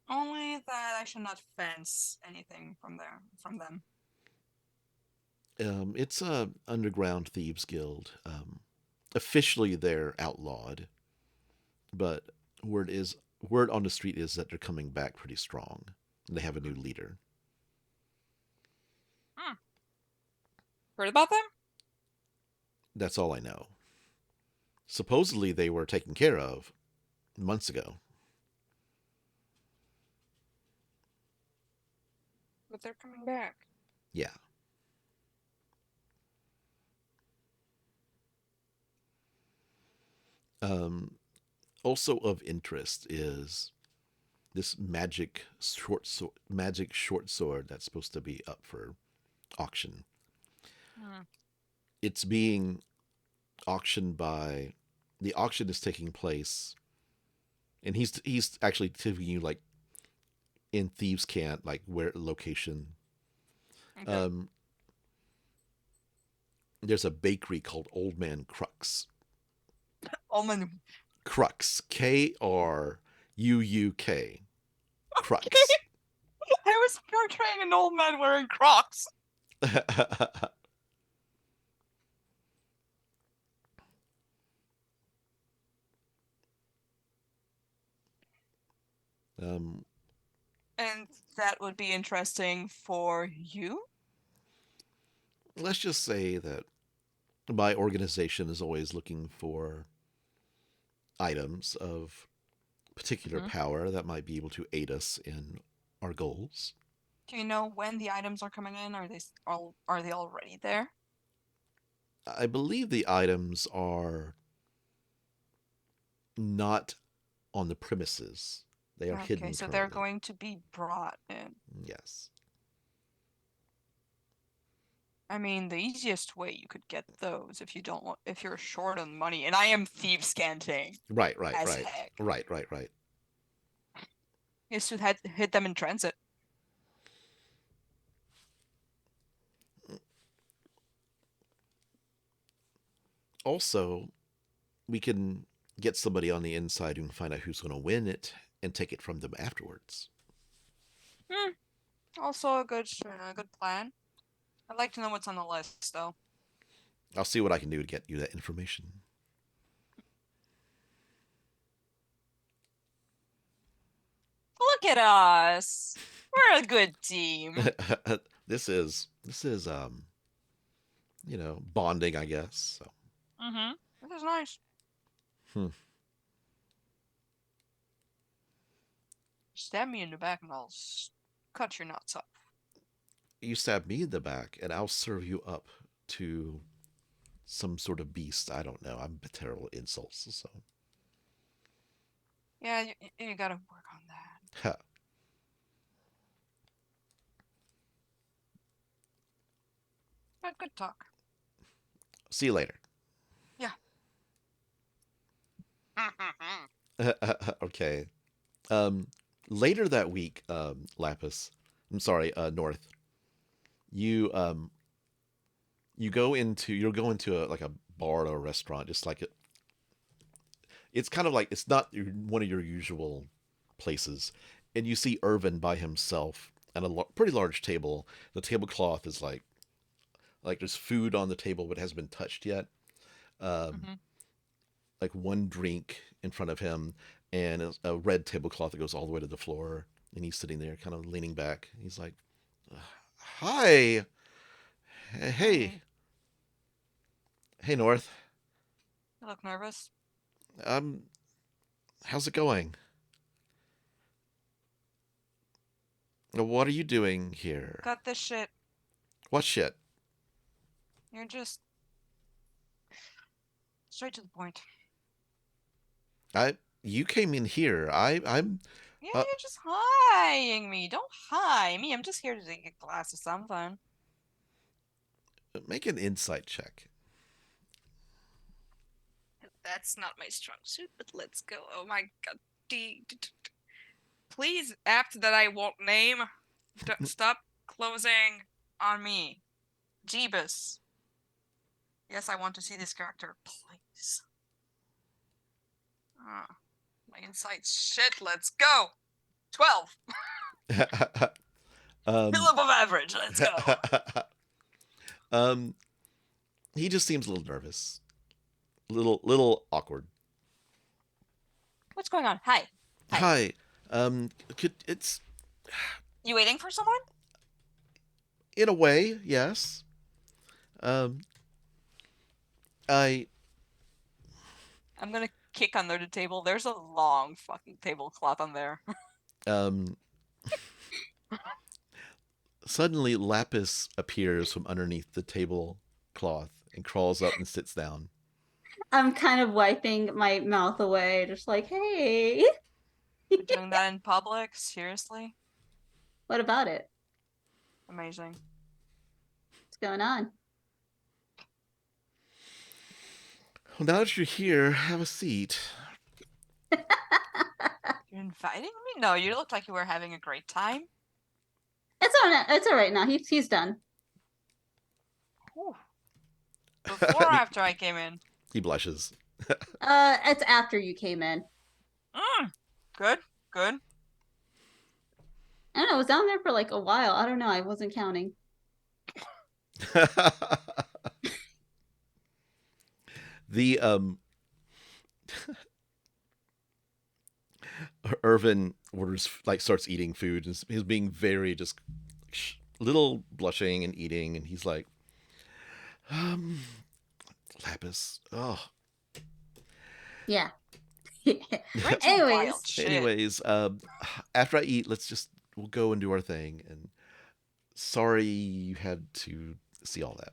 Only that I should not fence anything from them. It's a underground thieves guild. Officially, they're outlawed, but word on the street is that they're coming back pretty strong. They have a new leader. Hmm. Heard about them? That's all I know. Supposedly, they were taken care of months ago. But they're coming back. Yeah. Um, Also of interest is this magic short sword that's supposed to be up for auction. Hmm. It's being auctioned by the auction is taking place, and he's actually giving you like in Thieves' Cant, like where location. Okay. There's a bakery called Old Man Crux. Almond. Crux, Kruuk. Crux. I was portraying an old man wearing Crocs. um, And that would be interesting for you? let's just say that my organization is always looking for items of particular Mhm. power that might be able to aid us in our goals. Do you know when the items are coming in? Are they already there? I believe the items are not on the premises. They are Okay, hidden so they're currently. going to be brought in. Yes. I mean, the easiest way you could get those if you're short on money, and I am thief scanting Right, as heck, right. is to hit them in transit. Also, we can get somebody on the inside who can find out who's going to win it and take it from them afterwards. Hmm. Also a good plan. I'd like to know what's on the list, though. I'll see what I can do to get you that information. Look at us. We're a good team. This is bonding, I guess. So. Mm-hmm. This is nice. Hmm. Stab me in the back and I'll cut your nuts off. You stab me in the back, and I'll serve you up to some sort of beast. I don't know. I'm terrible at insults, so. Yeah, you gotta work on that. Ha. But good talk. See you later. Yeah. Okay. Um, Later that week, Lapis. I'm sorry, North. You you'll go into like a bar or a restaurant, just like it. It's kind of like it's not one of your usual places, and you see Irvin by himself at a pretty large table. The tablecloth is like there's food on the table but hasn't been touched yet. Um, Mm-hmm. like one drink in front of him, and a red tablecloth that goes all the way to the floor, and he's sitting there, kind of leaning back. He's like, "Hi, hey, Hey. hey, North. You look nervous. How's it going? What are you doing here? Cut this shit. What shit? You're just straight to the point. You came in here. I'm Yeah, Uh, you're just highing me. Don't high me. I'm just here to take a glass of something. Make an insight check. That's not my strong suit, but let's go. Oh my god. Please, app that I won't name, stop closing on me. Jeebus. Yes, I want to see this character, please. My insight shit, let's go. 12. Still above average, let's go. He just seems a little nervous. Little awkward. What's going on? Hi. Hi. It's You waiting for someone? in a way, yes. I'm gonna kick under the table. There's a long fucking tablecloth on there. Suddenly Lapis appears from underneath the tablecloth and crawls up and sits down. I'm kind of wiping my mouth away, just like, hey. You're doing that in public? Seriously? What about it? Amazing. What's going on? Well, now that you're here, have a seat. You're inviting me? No, you looked like you were having a great time. It's all right now. He's done. Whew. Before or after I came in? He blushes. It's after you came in. Good. I don't know. I was down there for like a while. I don't know. I wasn't counting. The Irvin starts eating food and he's being very just little blushing and eating, and he's like, Lapis. Oh. Yeah. Anyways, after I eat, we'll go and do our thing. And sorry you had to see all that.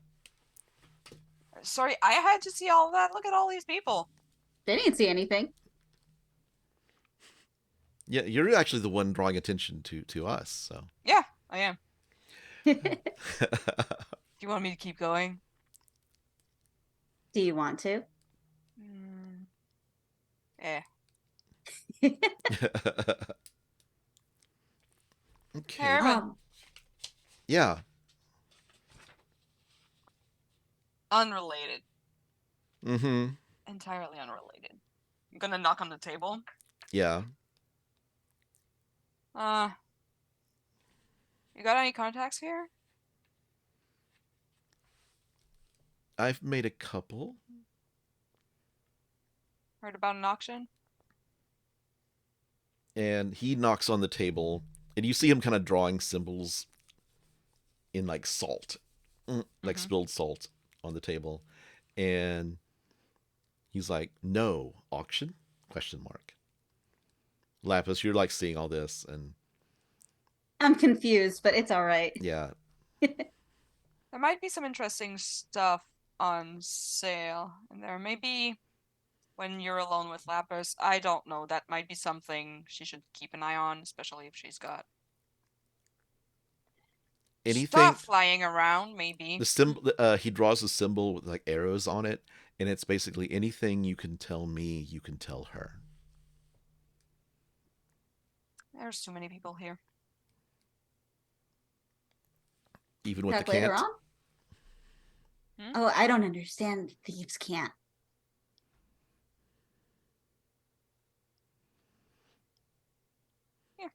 Sorry, I had to see all that. Look at all these people. They didn't see anything. Yeah, you're actually the one drawing attention to us. So yeah, I am. Do you want me to keep going? Do you want to? Okay. Herman. Yeah. Unrelated. Mm-hmm. Entirely unrelated. I'm gonna knock on the table. Yeah. You got any contacts here? I've made a couple. Heard about an auction? And he knocks on the table, and you see him kind of drawing symbols in like salt, like spilled salt on the table. And he's like, "No auction?" ? Lapis, you're like seeing all this, and I'm confused, but it's all right. Yeah. There might be some interesting stuff on sale, and there may be when you're alone with Lapis. I don't know. That might be something she should keep an eye on, especially if she's got anything stuff flying around. Maybe the symbol. He draws a symbol with like arrows on it, and it's basically anything you can tell me, you can tell her. There's too many people here. Even with the Calculator can't. on? Oh, I don't understand. Thieves can't. Yeah.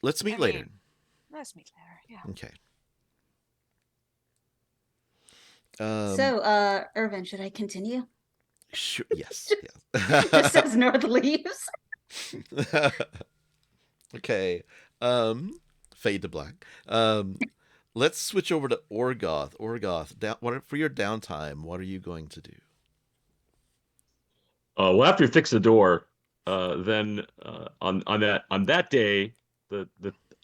Let's meet later. Let's meet later. Yeah. Okay. So, Irvin, should I continue? Sure. Yes. Just says North leaves. Okay. Fade to black. let's switch over to Orgoth. Orgoth, for your downtime, what are you going to do? Well, after you fix the door, then on that day, the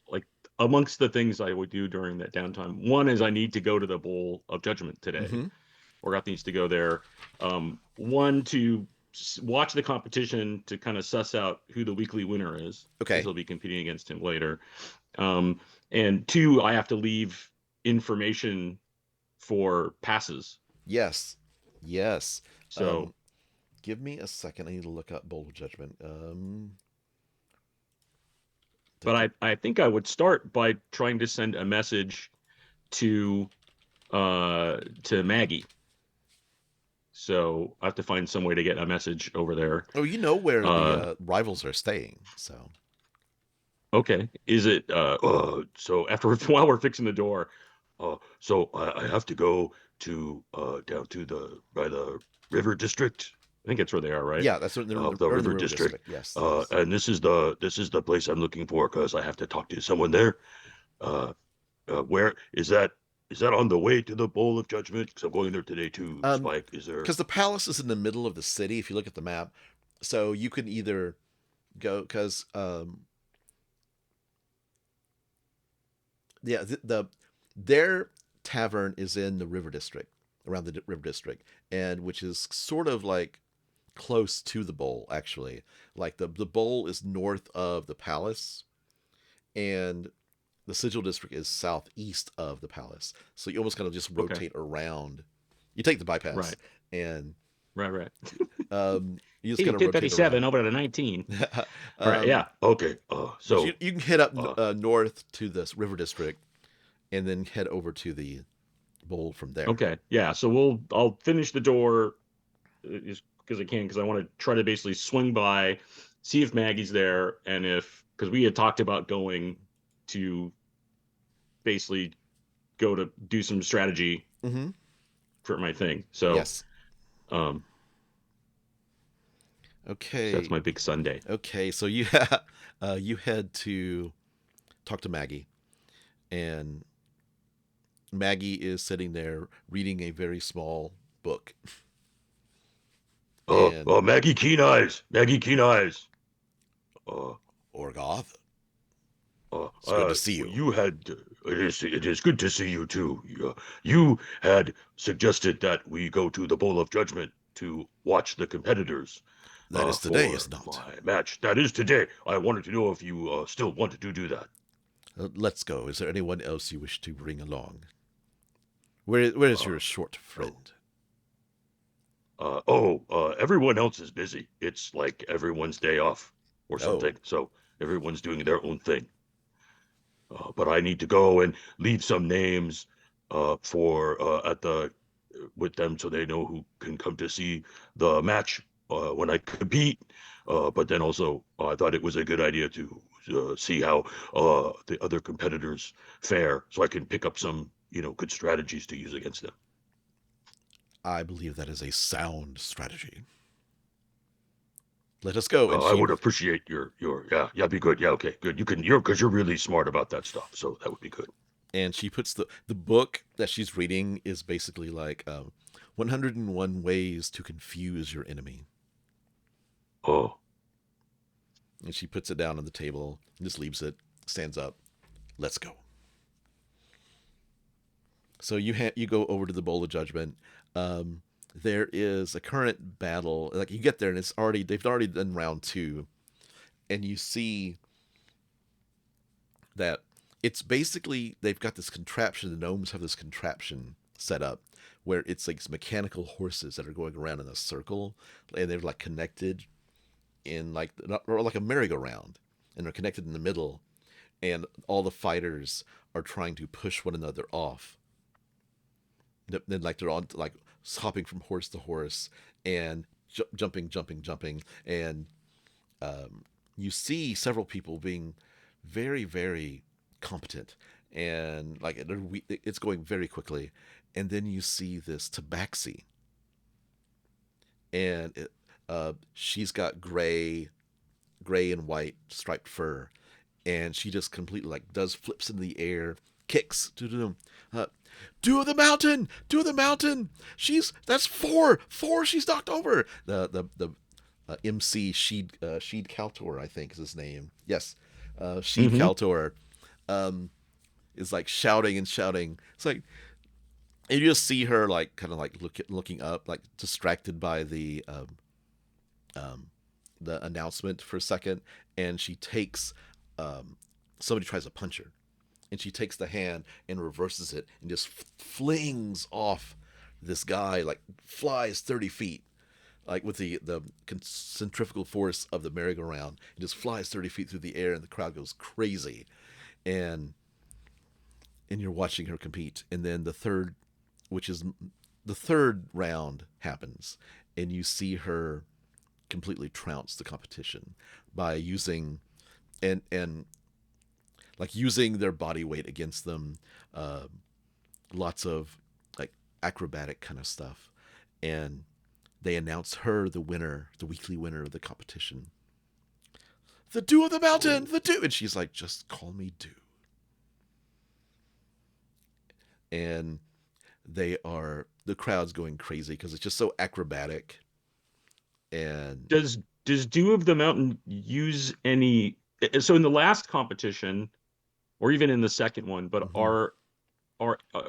like amongst the things I would do during that downtime, one is I need to go to the Bowl of Judgment today. Mm-hmm. Orgoth needs to go there. One to watch the competition to kind of suss out who the weekly winner is, because Okay. he'll be competing against him later. Um, and two, I have to leave information for passes. Yes. Yes. So, Give me a second. I need to look up Bowl of Judgment. but I think I would start by trying to send a message to Maggie. So I have to find some way to get a message over there. Oh, you know where Uh, the rivals are staying. So okay. Is it so after while we're fixing the door, so I have to go to down to by the river district, I think that's where they are, right? yeah, that's what they're in the or the river river district. district. Yes. Yes. And this is the place I'm looking for because I have to talk to someone there. Uh, where is that? Is that on the way to the Bowl of Judgment? Because I'm going there today too. Um, Spike, is there? because the palace is in the middle of the city. If you look at the map, so you can either go because yeah, their tavern is in the river district, around the river district, and which is sort of like close to the bowl actually. Like the bowl is north of the palace, and the sigil district is southeast of the palace. So you almost kind of just Okay. rotate around. You take the bypass, Right. and Right. you just Hey, kind of rotate 1037 around. over to 19. All right, um, yeah. Okay. but you can head up Uh, north to this river district, and then head over to the bowl from there. Okay. Yeah, so I'll finish the door as because I can, because I want to try to basically swing by, see if Maggie's there, and if because we had talked about going to basically go to do some strategy Mm-hmm. for my thing. So, Yes. um, so that's Okay. my big Sunday. Okay. So you you head to talk to Maggie, and Maggie is sitting there reading a very small book. And Maggie Keen Eyes. Maggie Keen Eyes. Uh, Orgoth, uh, it's good to uh, see you. you had. It is good to see you too. You had suggested that we go to the Bowl of Judgment to watch the competitors. That is today, is For not. my match. That is today. I wanted to know if you still wanted to do that. Let's go. Is there anyone else you wish to bring along? Where is Uh, your short friend? Everyone else is busy. It's like everyone's day off or Oh, something. So everyone's doing their own thing. But I need to go and leave some names for at the with them so they know who can come to see the match when I compete. But then also, I thought it was a good idea to see how the other competitors fare, so I can pick up some good strategies to use against them. I believe that is a sound strategy. Let us go. And I would appreciate your yeah, be good. Yeah, okay, good. Because you're really smart about that stuff, so that would be good. she puts the book that she's reading is basically like 101 ways to confuse your enemy. Oh, And she puts it down on the table, just leaves it, stands up. Let's go. So you go over to the Bowl of Judgment. There is a current battle. Like you get there and they've already done round two, and you see that it's basically they've got this contraption. The gnomes have this contraption set up where it's like mechanical horses that are going around in a circle, and they're like connected in like or like a merry-go-round, and they're connected in the middle, and all the fighters are trying to push one another off. Then like they're on like hopping from horse to horse and jumping, and you see several people being very, very competent, and like it's going very quickly. And then you see this tabaxi, and she's got gray and white striped fur, and she just completely like does flips in the air kicks. Dew of the mountain, dew of the mountain. That's four. She's knocked over. The MC Sheed Kaltor, I think is his name. Yes, Sheed Kaltor is like shouting and shouting. It's like, and you just see her like kind of like looking up, like distracted by the announcement for a second, and she takes somebody tries to punch her, and she takes the hand and reverses it and just flings off this guy, like flies 30 feet, like with the centrifugal force of the merry-go-round. It just flies 30 feet through the air, and the crowd goes crazy, and you're watching her compete. And then the third round happens, and you see her completely trounce the competition by using and like using their body weight against them, lots of like acrobatic kind of stuff, and they announce her the winner, the weekly winner of the competition. The Dew of the Mountain, the Dew, and she's like, just call me Dew. And the crowd's going crazy because it's just so acrobatic. And Does Dew of the Mountain use any? So in the last competition, or even in the second one, but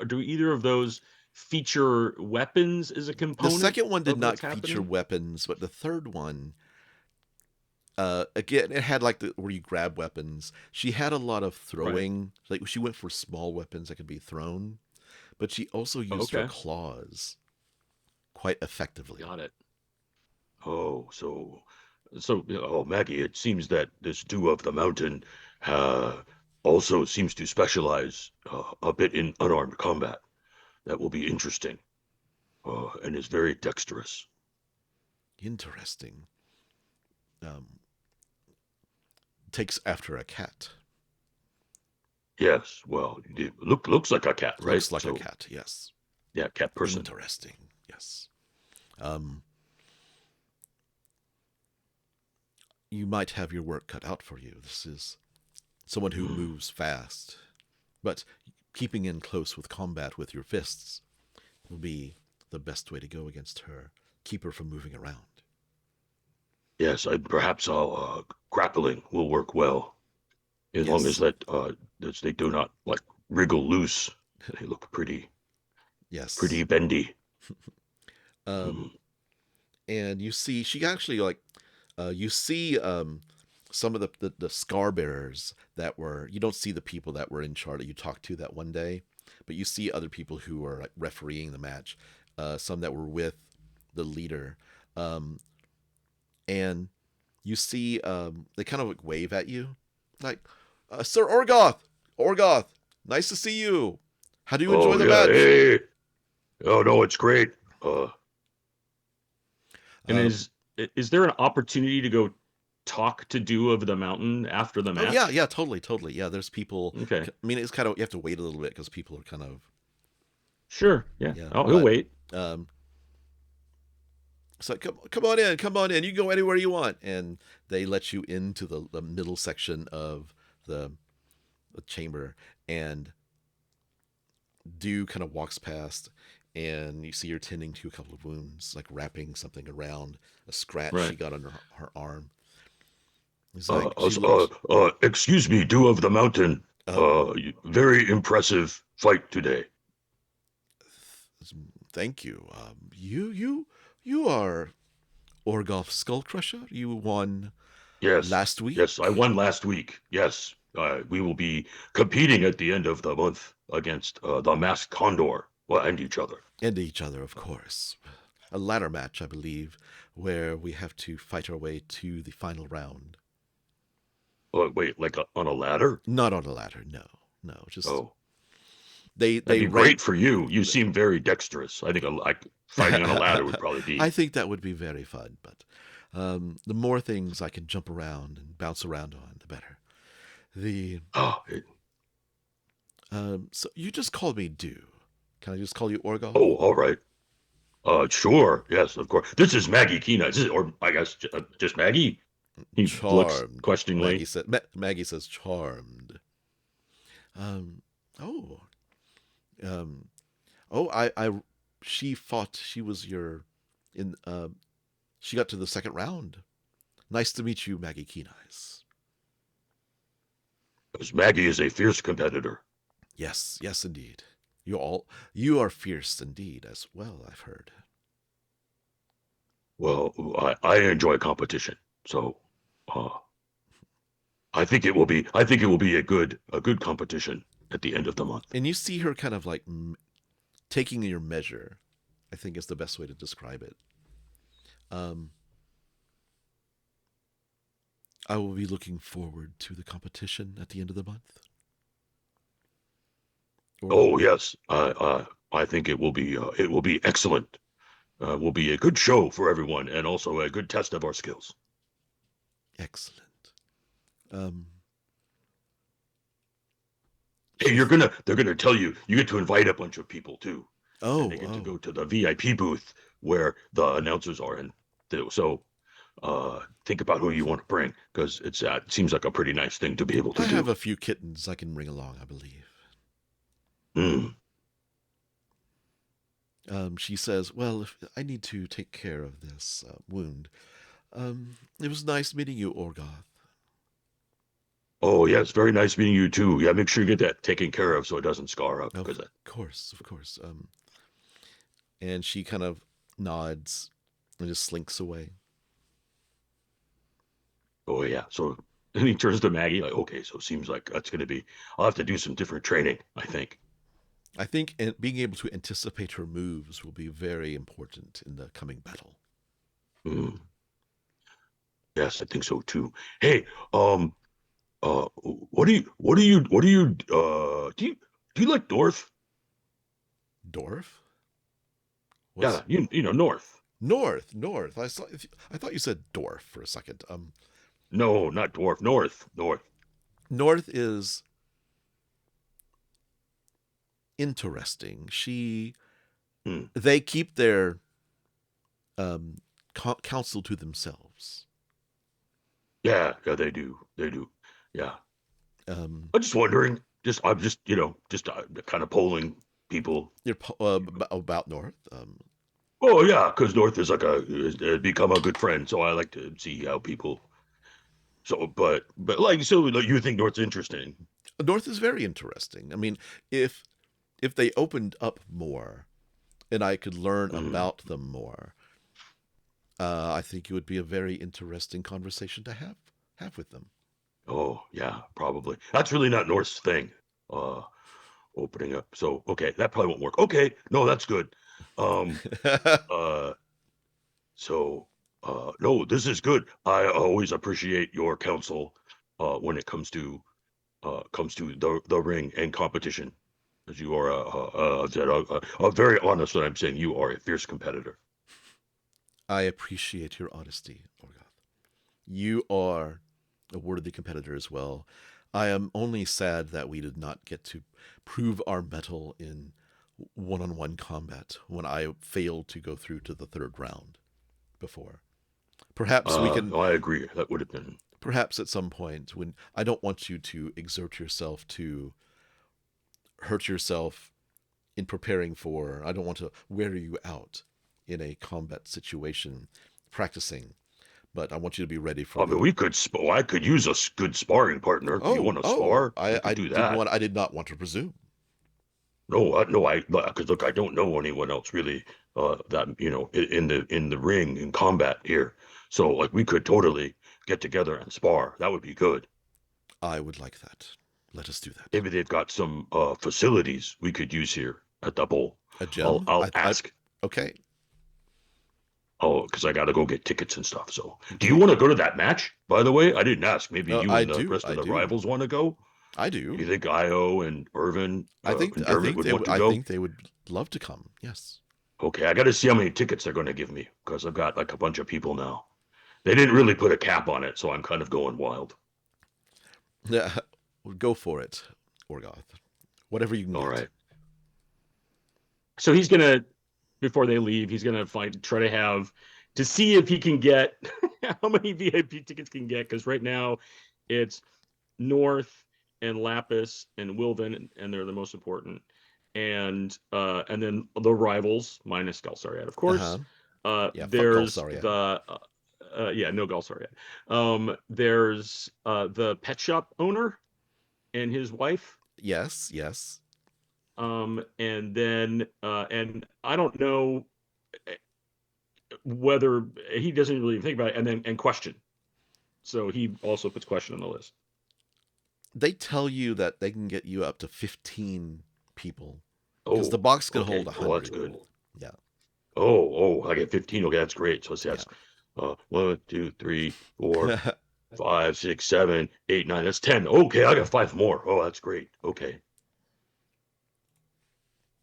do either of those feature weapons as a the component? second one did of not what's feature happening? weapons, but the third one, again, it had like where you grab weapons. She had a lot of throwing, like she went for small weapons that could be thrown, but she also used her Okay. claws quite effectively. Got it. Oh, oh, Maggie, it seems that this Dew of the Mountain also seems to specialize a bit in unarmed combat. That will be interesting, and is very dexterous. Interesting. Takes after a cat. Yes, well, it looks like a cat, right? Looks like a cat, yes. Yeah, cat person. Interesting, yes. You might have your work cut out for you. This is someone who moves fast, but keeping in close with combat with your fists will be the best way to go against her. Keep her from moving around. Yes, perhaps I'll grappling will work well, as long as that they do not like wriggle loose. They look pretty bendy. And you see, she actually like, you see some of the scar bearers that were. You don't see the people that were in charge that you talked to that one day, but you see other people who are like refereeing the match. Some that were with the leader, and you see they kind of like wave at you, like, Sir Orgoth, nice to see you. How do you enjoy the match? Hey. Oh no, it's great. And is there an opportunity to go talk to Dew of the Mountain after the match? Oh yeah, totally. Yeah, there's people. Okay. I mean, it's kind of, you have to wait a little bit because people are kind of. Sure. Yeah. Yeah, He'll wait. So come on in. You can go anywhere you want, and they let you into the middle section of the chamber, and Dew kind of walks past, and you see her tending to a couple of wounds, like wrapping something around a scratch she got on her arm. He's like, excuse me, Dew of the Mountain. Very impressive fight today. Thank you. You are Orgoth Skullcrusher. You won last week. Yes, I won last week. Yes, we will be competing at the end of the month against the Masked Condor, and each other. And each other, of course. A ladder match, I believe, where we have to fight our way to the final round. Wait, like on a ladder? Not on a ladder, no. Just that'd be great for you. You seem very dexterous. I think like fighting on a ladder would probably be. I think that would be very fun, but the more things I can jump around and bounce around on, the better. So you just called me Dew. Can I just call you Orgoth? Oh, all right. Sure. Yes, of course. This is Maggie Keena. Or I guess just Maggie. He looks questioningly. Maggie says charmed. Oh, um, oh, she fought. She was your, in. She got to the second round. Nice to meet you, Maggie Keen Eyes. Because Maggie is a fierce competitor. Yes, yes, indeed. You are fierce indeed as well. I've heard. Well, I enjoy competition, so uh, I think it will be a good competition at the end of the month. And you see her kind of like taking your measure. I think is the best way to describe it. Um, I will be looking forward to the competition at the end of the month. Oh yes, I think it will be excellent. Will be a good show for everyone, and also a good test of our skills. Excellent. Um, Hey, she. they're gonna tell you you get to invite a bunch of people too, and Oh, they get to oh. go to the VIP booth where the announcers are, and so think about who you want to bring because it seems like a pretty nice thing to be able to I have do. a few kittens I can bring along. I believe. Mm. She says, "Well, if I need to take care of this wound. It was nice meeting you, Orgoth." Oh yes, very nice meeting you too. Yeah, make sure you get that taken care of so it doesn't scar up Of because course, of course. And she kind of nods and just slinks away. oh yeah. So and he turns to Maggie like, okay, so it seems like that's gonna be. I'll have to do some different training, I think. I think being able to anticipate her moves will be very important in the coming battle. Mm. Yes, I think so too. Hey, um, do you like North? Dorf? Yeah, What's you know North. North? North. I thought you said Dorf for a second. No, not Dwarf. North. North is interesting. Hmm. They keep their counsel to themselves. Yeah, yeah, they do. Yeah, Um, I'm just wondering. I'm just just kind of polling people. you're about North. Oh yeah, because North is like has become a good friend, so I like to see how people. So, but like like, you think North's interesting? North is very interesting. I mean, if they opened up more and I could learn Mm. about them more, I think it would be a very interesting conversation to have with them. Oh yeah, probably. That's really not North's thing. Uh, Opening up. So okay, that probably won't work. Okay, no, that's good. Um, uh, so no, this is good. I always appreciate your counsel when it comes to the ring and competition, as you are a very honest. What I'm saying, you are a fierce competitor. I appreciate your honesty, Orgoth. You are a worthy competitor as well. I am only sad that we did not get to prove our mettle in one-on-one combat when I failed to go through to the third round before. Perhaps we can, I agree. That would have been. perhaps at some point when I don't want you to exert yourself to hurt yourself in preparing for, I don't want to wear you out in a combat situation practicing, but I want you to be ready for I mean, the. I could use a good sparring partner. Do you Oh, want to oh, spar? We could do that. I did not want to presume. No, because look, I don't know anyone else really that in the ring in combat here. So like we could totally get together and spar. That would be good. I would like that. Let us do that. Maybe they've got some facilities we could use here at the bowl. A gem? I'll ask. Okay. Oh, because I got to go get tickets and stuff. So, do you Do want to go to that match? By the way, I didn't ask. Maybe you I and the do. rest I of the do. rivals want to go. I You do. think Io and Irvin and I Dermot think would want to I go? think they would love to come. Yes. Okay, I got to see how many tickets they're going to give me because I've got like a bunch of people now. They didn't really put a cap on it, so I'm kind of going wild. Yeah. Go for it, Orgoth. Whatever you can All get. right. So he's gonna, before they leave, he's gonna try to see if he can get how many VIP tickets can get, because right now it's North and Lapis and Wilven, and they're the most important. And then the rivals minus Galsariad, of course. Yeah, fuck There's Galsariad. no Galsariad. There's the pet shop owner and his wife. Yes, yes. And then and I don't know whether he doesn't really think about it. And Question. So he also puts Question on the list. They tell you that they can get you up to 15 people because the Oh, box can okay. hold 100. Oh, that's good. Yeah. Oh, I get 15. Okay, that's great. So that's Yeah. 1, 2, 3, 4, 5, 6, 7, 8, 9. That's 10. Okay, I got 5 more. Oh, that's great. Okay.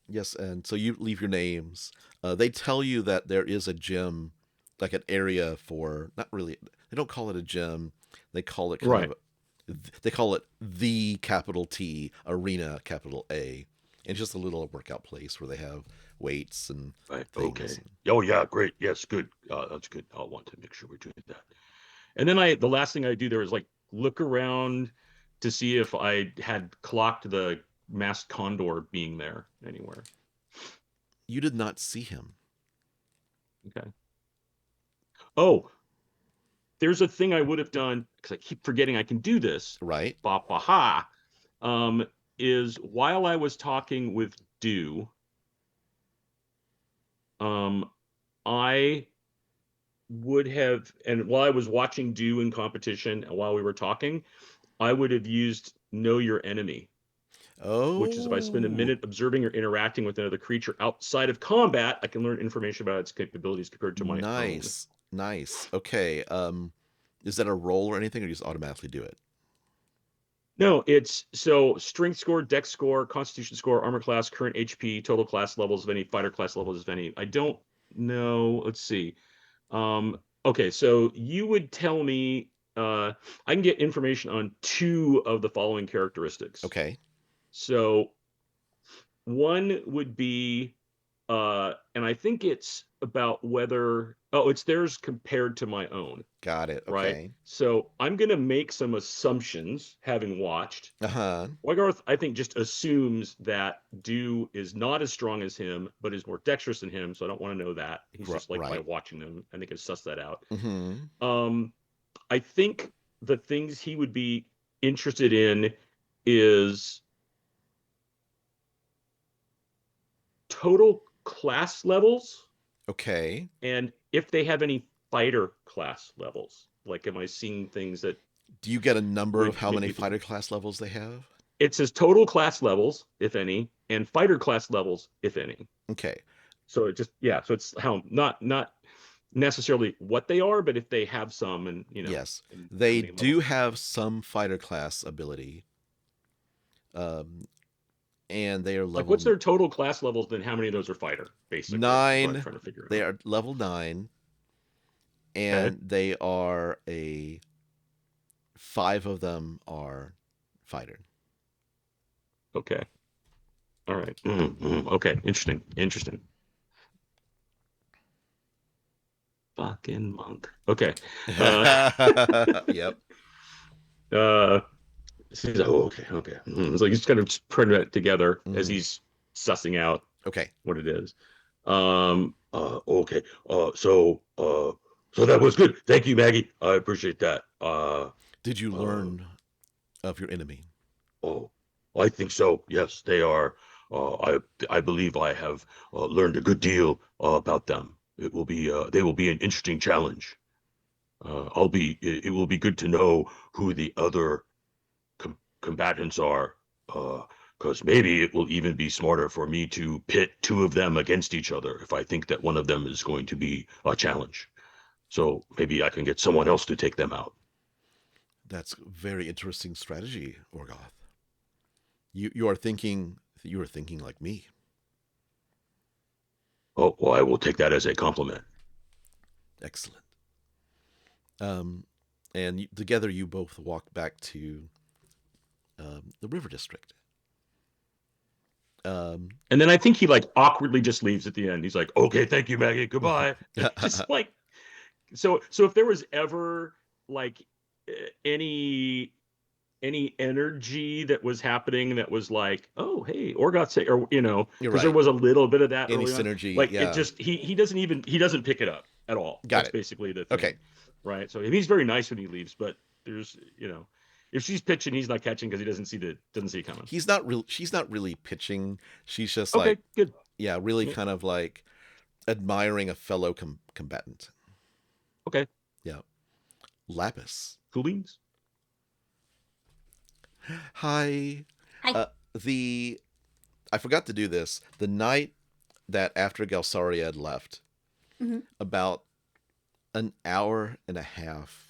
Yes, and so you leave your names. They tell you that there is a gym, like an area for, not really, they don't call it a gym. They call it kind Right. of, they call it the capital T arena, capital A. And it's just a little workout place where they have weights and Right. things. Okay. Oh, yeah, great. Yes, good. That's good. I'll want to make sure we're doing that. And then the last thing I do there is like look around to see if I had clocked the masked condor being there anywhere. You did not see him. Okay. Oh, there's a thing I would have done because I keep forgetting I can do this. Right. Ba-ba-ha. Is while I was talking with Dew, I would have, and while I was watching Dew in competition and while we were talking, I would have used Know Your Enemy, Oh. which is if I spend a minute observing or interacting with another creature outside of combat, I can learn information about its capabilities compared to my own. Nice. Okay. Is that a roll or anything, or you just automatically do it? No, it's so strength score, dex score, constitution score, armor class, current HP, total class levels of any, fighter class levels of any. I don't know. Let's see. Okay, so you would tell me I can get information on 2 of the following characteristics. Okay. So one would be and I think it's about whether it's theirs compared to my own. Got it. Right. Okay. So I'm gonna make some assumptions having watched. Uh-huh. Wygarth, I think, just assumes that Dew is not as strong as him, but is more dexterous than him. So I don't want to know that. He's just like by Right. watching them, I think I suss that out. Mm-hmm. I think the things he would be interested in is total class levels Okay. and if they have any fighter class levels. Like, am I seeing things that Do you get a number of would how make many me think? fighter class levels they have? It says total class levels, if any, and fighter class levels, if any. Okay. So it just so it's how not necessarily what they are, but if they have some, and Yes, and how they many do levels. have some fighter class ability. And they are Like, level what's their total class levels? Then how many of those are fighter? Basically, is what I'm 9. trying to figure They out. are level 9, Okay. and they are 5 of them are fighter. Okay. All right. Okay. Interesting. Fucking monk. Okay. Yep. So he's like, oh, okay. It's like he's kind of just putting it together as Mhm. he's sussing out Okay. what it is. Okay. So that was good. Thank you, Maggie. I appreciate that. Did you learn of your enemy? Oh, I think so. Yes, they are. I believe I have learned a good deal about them. It will be they will be an interesting challenge. It will be good to know who the other combatants are, because maybe it will even be smarter for me to pit 2 of them against each other if I think that one of them is going to be a challenge. So maybe I can get someone else to take them out. That's a very interesting strategy, Orgoth. You are thinking like me. Oh, well, I will take that as a compliment. Excellent. And together you both walk back to the river district. And then I think he like awkwardly just leaves at the end. He's like, Okay, thank you, Maggie. Goodbye. just like so if there was ever like any any energy that was happening that was like, oh hey, Orgoth's say, or You're because there right. was a little bit of that Any early on. synergy, Like it yeah. just he doesn't pick it up at all. Got That's it. basically the Okay. thing, right? So he's very nice when he leaves, but there's if she's pitching, he's not catching because he doesn't see it coming. She's not really pitching. She's just Okay, like, good. yeah, really Yeah. kind of like admiring a fellow combatant. Okay, Yeah. Lapis. cool beans. Hi. Hi. I forgot to do this. The night that after Galsaria had left, Mhm. about an hour and a half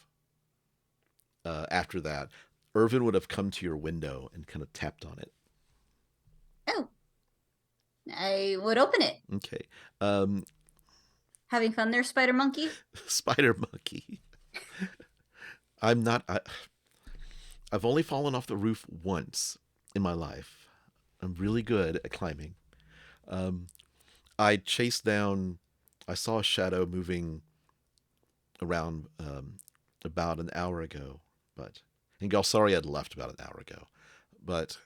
after that, Irvin would have come to your window and kind of tapped on it. Oh, I would open it. Okay. Having fun there, Spider Monkey? Spider Monkey. I'm not. I've only fallen off the roof once in my life. I'm really good at climbing. I chased down. I saw a shadow moving around about an hour ago, and Galsari had left about an hour ago, but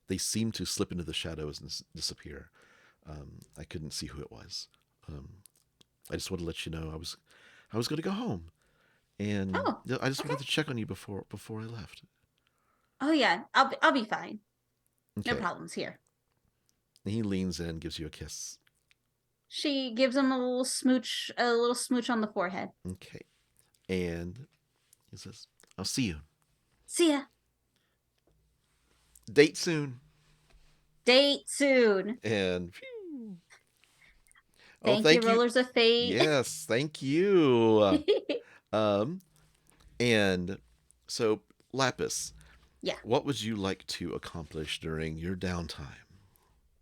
they seemed to slip into the shadows and disappear. I couldn't see who it was. I just wanted to let you know I was going to go home, and Oh, I just okay. wanted to check on you before I left. Oh yeah, I'll be fine. Okay. No problems here. And he leans in and gives you a kiss. She gives him a little smooch on the forehead. Okay. And he says, I'll see you. See ya. Date soon. Date soon. And phew. Thank you, Rollers of Fate. Yes, thank you. And so Lapis. Yeah. What would you like to accomplish during your downtime?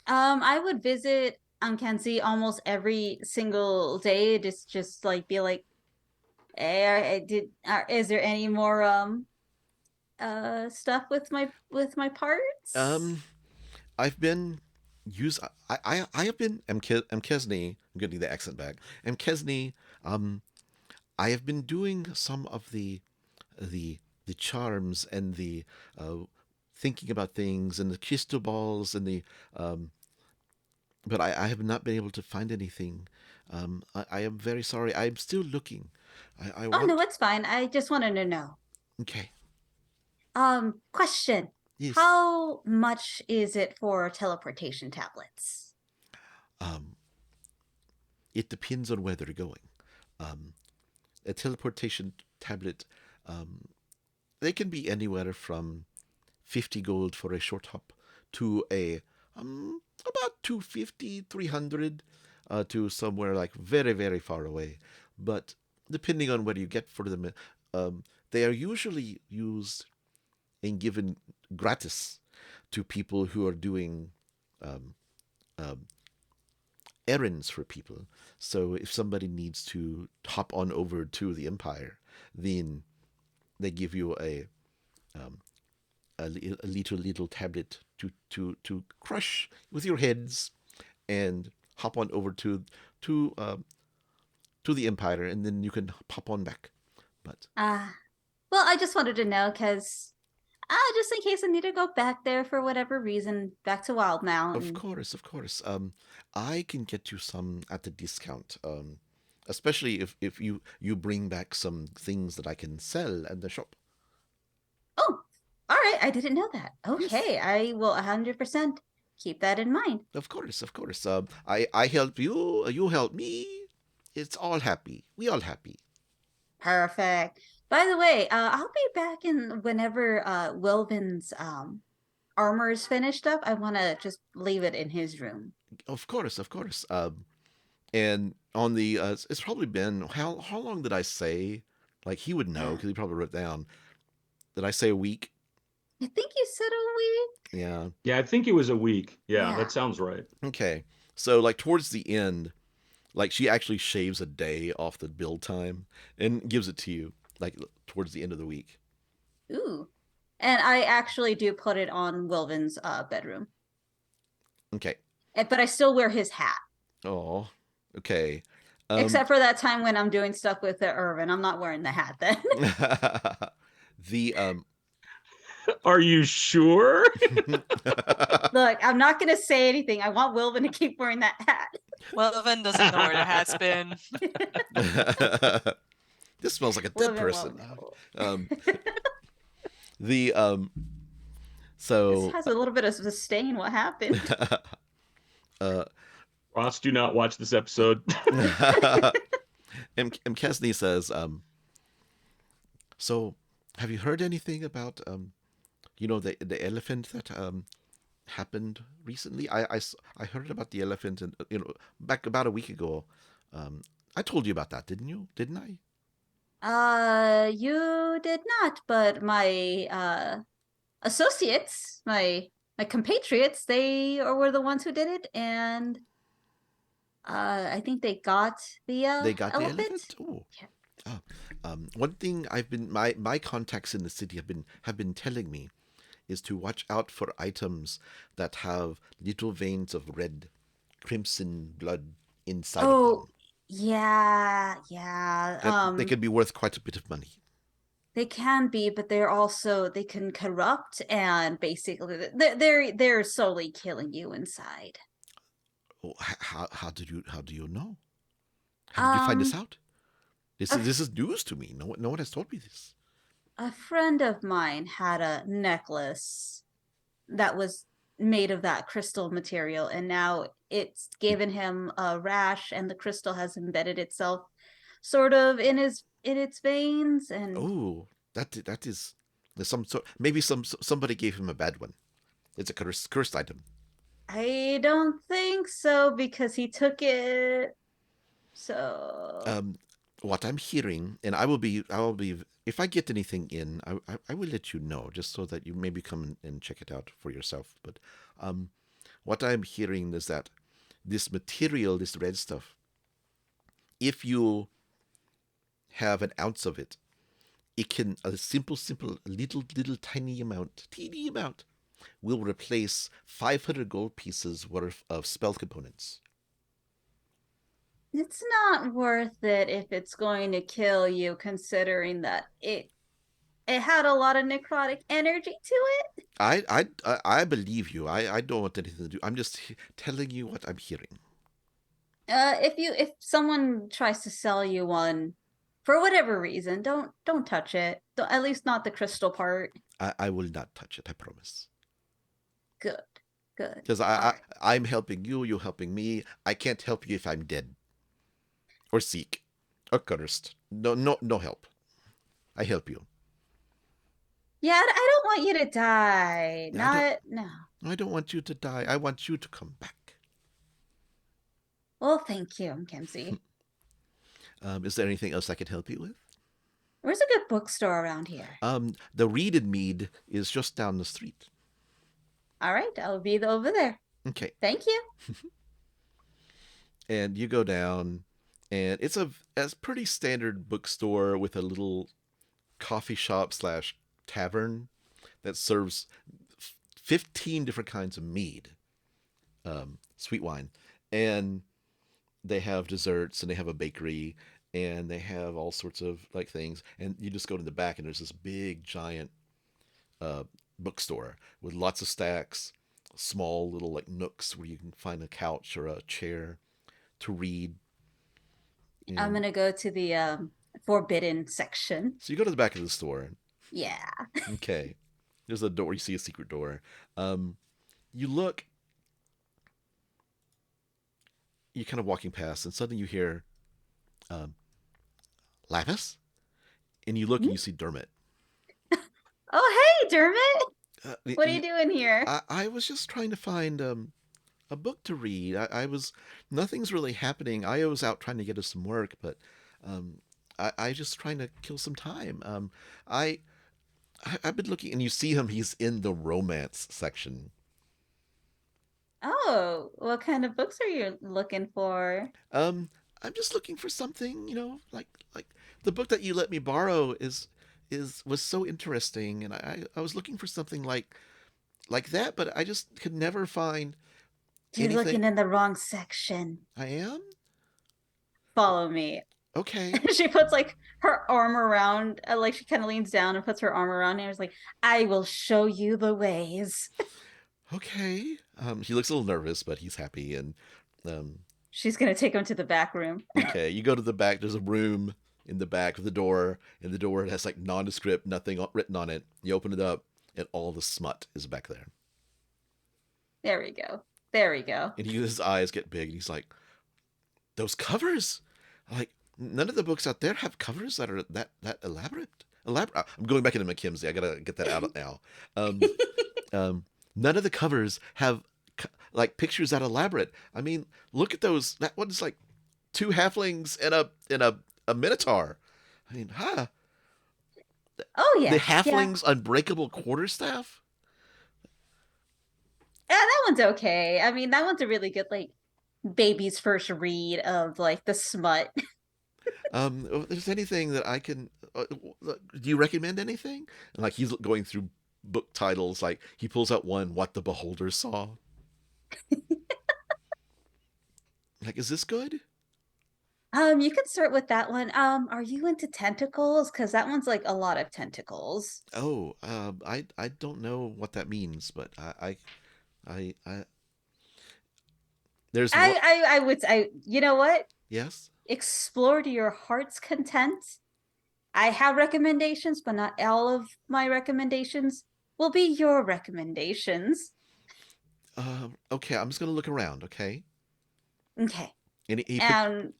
I would visit Kenzie almost every single day. Just like be like, hey, is there any more stuff with my parts? I've been I have been Mkesney. I'm getting the accent back. Mkesney. I have been doing some of the charms and the thinking about things and the crystal balls and the but I have not been able to find anything. I am very sorry. I'm still looking. I Oh want. no, it's fine. I just wanted to know. Okay. Question. Yes. How much is it for teleportation tablets? It depends on where they're going. A teleportation tablet, they can be anywhere from 50 gold for a short hop to a about 250, 300 to somewhere like very, very far away. But depending on where you get for them, they are usually used and given gratis to people who are doing errands for people. So if somebody needs to hop on over to the Empire, then they give you a little tablet to crush with your heads and hop on over to the Empire, and then you can hop on back. But well, I just wanted to know because just in case I need to go back there for whatever reason, back to Wild Mountain. of course. I can get you some at the discount. Especially if you bring back some things that I can sell at the shop. Oh, all right. I didn't know that. Okay, Yes. I will 100% keep that in mind. Of course. I help you. You help me. It's all happy. We all happy. Perfect. By the way, I'll be back in whenever Wilvin's armor is finished up. I want to just leave it in his room. Of course. And on the it's probably been how long did I say? Like he would know because he probably wrote down. Did I say a week? I think you said a week. Yeah. Yeah, I think it was a week. Yeah, Yeah. that sounds right. Okay. So like towards the end, like she actually shaves a day off the build time and gives it to you like towards the end of the week. Ooh. And I actually do put it on Wilvin's bedroom. Okay. But I still wear his hat. Oh. Okay. Except for that time when I'm doing stuff with Irvin. I'm not wearing the hat then. the Are you sure? Look, I'm not gonna say anything. I want Wilvin to keep wearing that hat. Well, Evan doesn't know where the hat's been. This smells like a dead Wilvin person. won't know. The This so has a little bit of a stain. What happened? Ross, do not watch this episode. M. Kesney says, so have you heard anything about the elephant that happened recently? I heard about the elephant and back about a week ago. I told you about that, didn't you? Didn't I? You did not, but my associates, my compatriots, were the ones who did it, and I think they got the They got the elephant. elephant. Oh. Yeah. One thing my contacts in the city have been telling me is to watch out for items that have little veins of red, crimson blood inside of Oh, them. yeah. They could be worth quite a bit of money. They can be, but they can corrupt, and basically they're slowly killing you inside. Oh, how do you know? How did you find this out? This a is news to me. No one has told me this. A friend of mine had a necklace that was made of that crystal material, and now it's given him a rash, and the crystal has embedded itself sort of in its veins. And Oh, that is there's some sort. Maybe somebody gave him a bad one. It's a cursed item. I don't think so, because he took it. So What I'm hearing, and I will be if I get anything in, I will let you know, just so that you maybe come and check it out for yourself. But what I'm hearing is that this material, this red stuff, if you have an ounce of it, it can a simple little teeny amount will replace 500 gold pieces worth of spell components. it's not worth it if it's going to kill you, considering that it had a lot of necrotic energy to it. I believe you. I don't want anything to do. I'm just telling you what I'm hearing. If someone tries to sell you one for whatever reason, don't touch it. At least not the crystal part. I will not touch it. I promise. Good. Because I'm helping you. You're helping me. I can't help you if I'm dead, or sick, or cursed. No help. I help you. Yeah, I don't want you to die. No. I don't want you to die. I want you to come back. Well, thank you, Mackenzie. Is there anything else I can help you with? Where's a good bookstore around here? The Reed and Mead is just down the street. All right, I'll be over there. Okay. Thank you. And you go down, and it's a pretty standard bookstore with a little coffee shop / tavern that serves 15 different kinds of mead, sweet wine, and they have desserts, and they have a bakery, and they have all sorts of like things. And you just go to the back, and there's this big giant bookstore with lots of stacks, small little like nooks where you can find a couch or a chair to read. I'm gonna go to the forbidden section. So you go to the back of the store. Yeah. Okay. There's a door. You see a secret door. You look. You're kind of walking past, and suddenly you hear, Lapis, and you look and you see Dermot. Oh, hey, Dermot. What are you doing here? I was just trying to find a book to read. Nothing's really happening. I was out trying to get us some work, but I just trying to kill some time. I've been looking, and you see him. He's in the romance section. Oh, what kind of books are you looking for? I'm just looking for something, like the book that you let me borrow was so interesting, and I was looking for something like that, but I just could never find You're anything. looking in the wrong section. I am? Follow me. Okay. She puts like her arm around, like she kind of leans down and puts her arm around him. And is like, I will show you the ways. Okay. He looks a little nervous, but he's happy. And um, She's gonna take him to the back room. okay, you go to the back. There's a room in the back of the door, and the door has like nondescript, nothing written on it. You open it up, and all the smut is back there. There we go. There we go. And his eyes get big, and he's like, "Those covers, like none of the books out there have covers that are that elaborate. Elaborate. I'm going back into McKimsey. I gotta get that out now. Um, none of the covers have like pictures that elaborate. I mean, look at those. That one's like two halflings and a minotaur. I mean, Oh yeah. the Yeah. halfling's unbreakable quarterstaff. Yeah, that one's okay. I mean, that one's a really good like baby's first read of like the smut. If there's anything that I can, do you recommend anything? And like he's going through book titles, like he pulls out one, "What the Beholder Saw." Like, is this good? You can start with that one. Are you into tentacles? Because that one's like a lot of tentacles. Oh, I don't know what that means, but I there's one. I would you know what? Yes. Explore to your heart's content. I have recommendations, but not all of my recommendations will be your recommendations. Okay, I'm just gonna look around. Okay. Okay. And And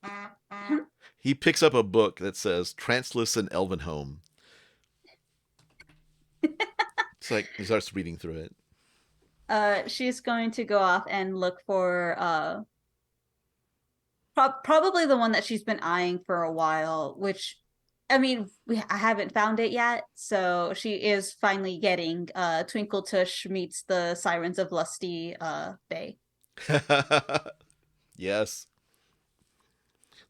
he picks up a book that says "Translucent Elvenhome." It's like he starts reading through it. she's going to go off and look for probably the one that she's been eyeing for a while, which I mean, I haven't found it yet, so she is finally getting Twinkle Tush meets the Sirens of Lusty Bay. Yes.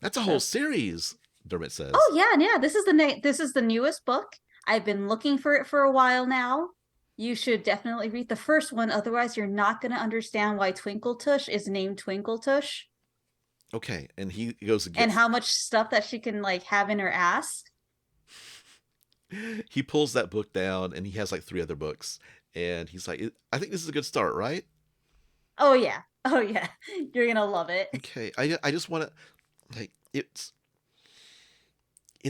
That's a whole series, Dermot says. Oh yeah. This is the newest book. I've been looking for it for a while now. You should definitely read the first one, otherwise you're not going to understand why Twinkle Tush is named Twinkle Tush. Okay, and he goes and and how much stuff that she can like have in her ass. He pulls that book down, and he has like 3 other books, and he's like, "I think this is a good start, right?" Oh yeah, you're gonna love it. Okay, I just want to, like, it's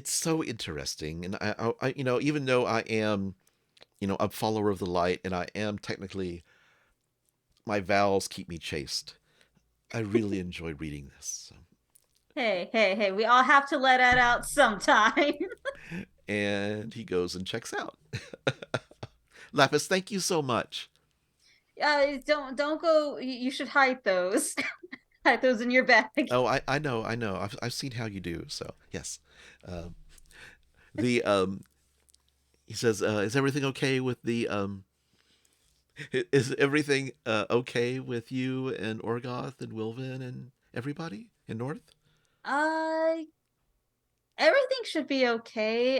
so interesting, and I even though I am, a follower of the light, and I am technically, my vows keep me chaste. I really enjoy reading this. So. Hey, we all have to let that out sometime. And he goes and checks out. Lapis, thank you so much. Don't go. You should hide those. Hide those in your bag. Oh, I know. I've seen how you do. So yes, the he says, "Is everything okay with the Is everything okay with you and Orgoth and Wilvin and everybody in North?" Everything should be okay.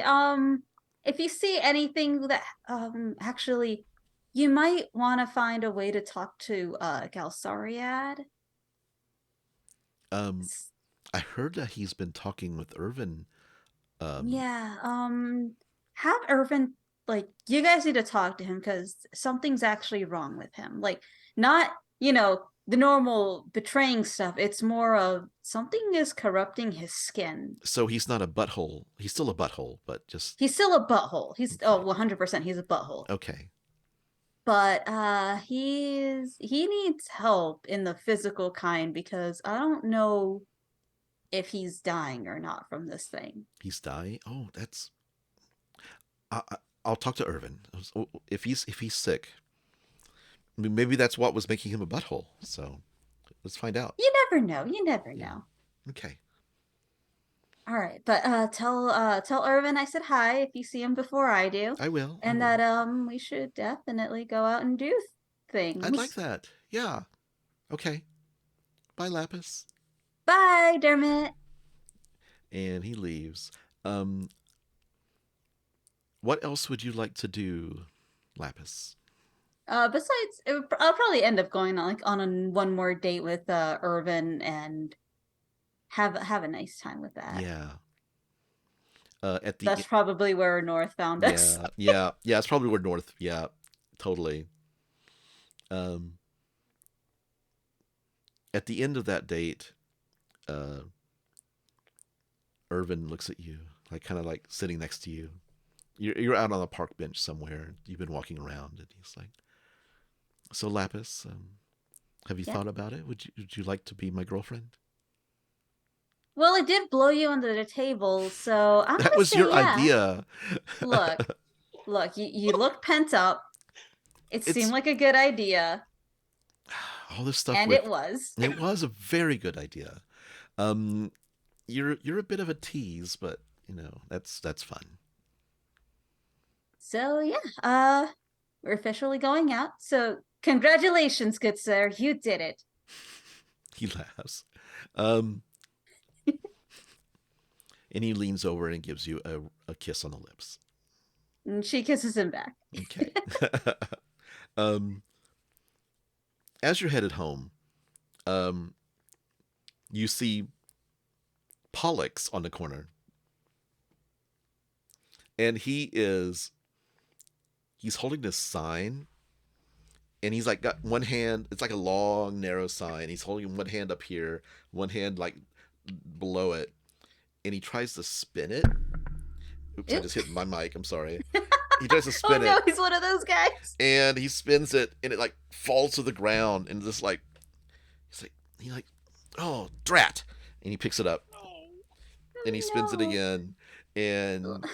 If you see anything that actually, you might want to find a way to talk to Galsariad. I heard that he's been talking with Irvin. Yeah. Have Irvin, like, you guys need to talk to him because something's actually wrong with him. Like, not, the normal betraying stuff. It's more of something is corrupting his skin. So he's not a butthole. He's still a butthole, but just He's still a butthole. He's okay. 100% he's a butthole. Okay. But he needs help in the physical kind because I don't know if he's dying or not from this thing. He's dying. Oh, that's. I'll talk to Irvin if he's sick. I mean, maybe that's what was making him a butthole. So let's find out. You never know. You never know. Okay. All right, but tell Irvin I said hi if you see him before I do. I will. And that we should definitely go out and do things. I'd like that. Yeah. Okay. Bye, Lapis. Bye, Dermot. And he leaves. What else would you like to do, Lapis? Besides, I'll probably end up going on one more date with Irvin and have a nice time with that. Yeah. At the That's probably where North found us. yeah, it's probably where North. Yeah, totally. Um, at the end of that date, uh, Irvin looks at you, like kind of like sitting next to you. You're out on a park bench somewhere. You've been walking around, and he's like, "So Lapis, have you Yeah. thought about it? Would you like to be my girlfriend?" Well, it did blow you under the table, so I'm That gonna was say your yeah. idea. Look, you look pent up. It seemed It's like a good idea, all this stuff and with. it was. It was a very good idea. Um, you're a bit of a tease, but that's fun. So yeah, we're officially going out. So congratulations, good sir, you did it. He laughs. Um, and he leans over and gives you a kiss on the lips. And she kisses him back. Okay. um, as you're headed home, um, you see Pollux on the corner. And he's holding this sign, and he's like got one hand, it's like a long narrow sign. He's holding one hand up here, one hand like below it, and he tries to spin it. Oops, I just hit my mic. I'm sorry. He tries to Oh spin no, it, he's one of those guys. and he spins it, and it like falls to the ground, and just like he like, oh drat, and he picks it up, and he spins it No. again, and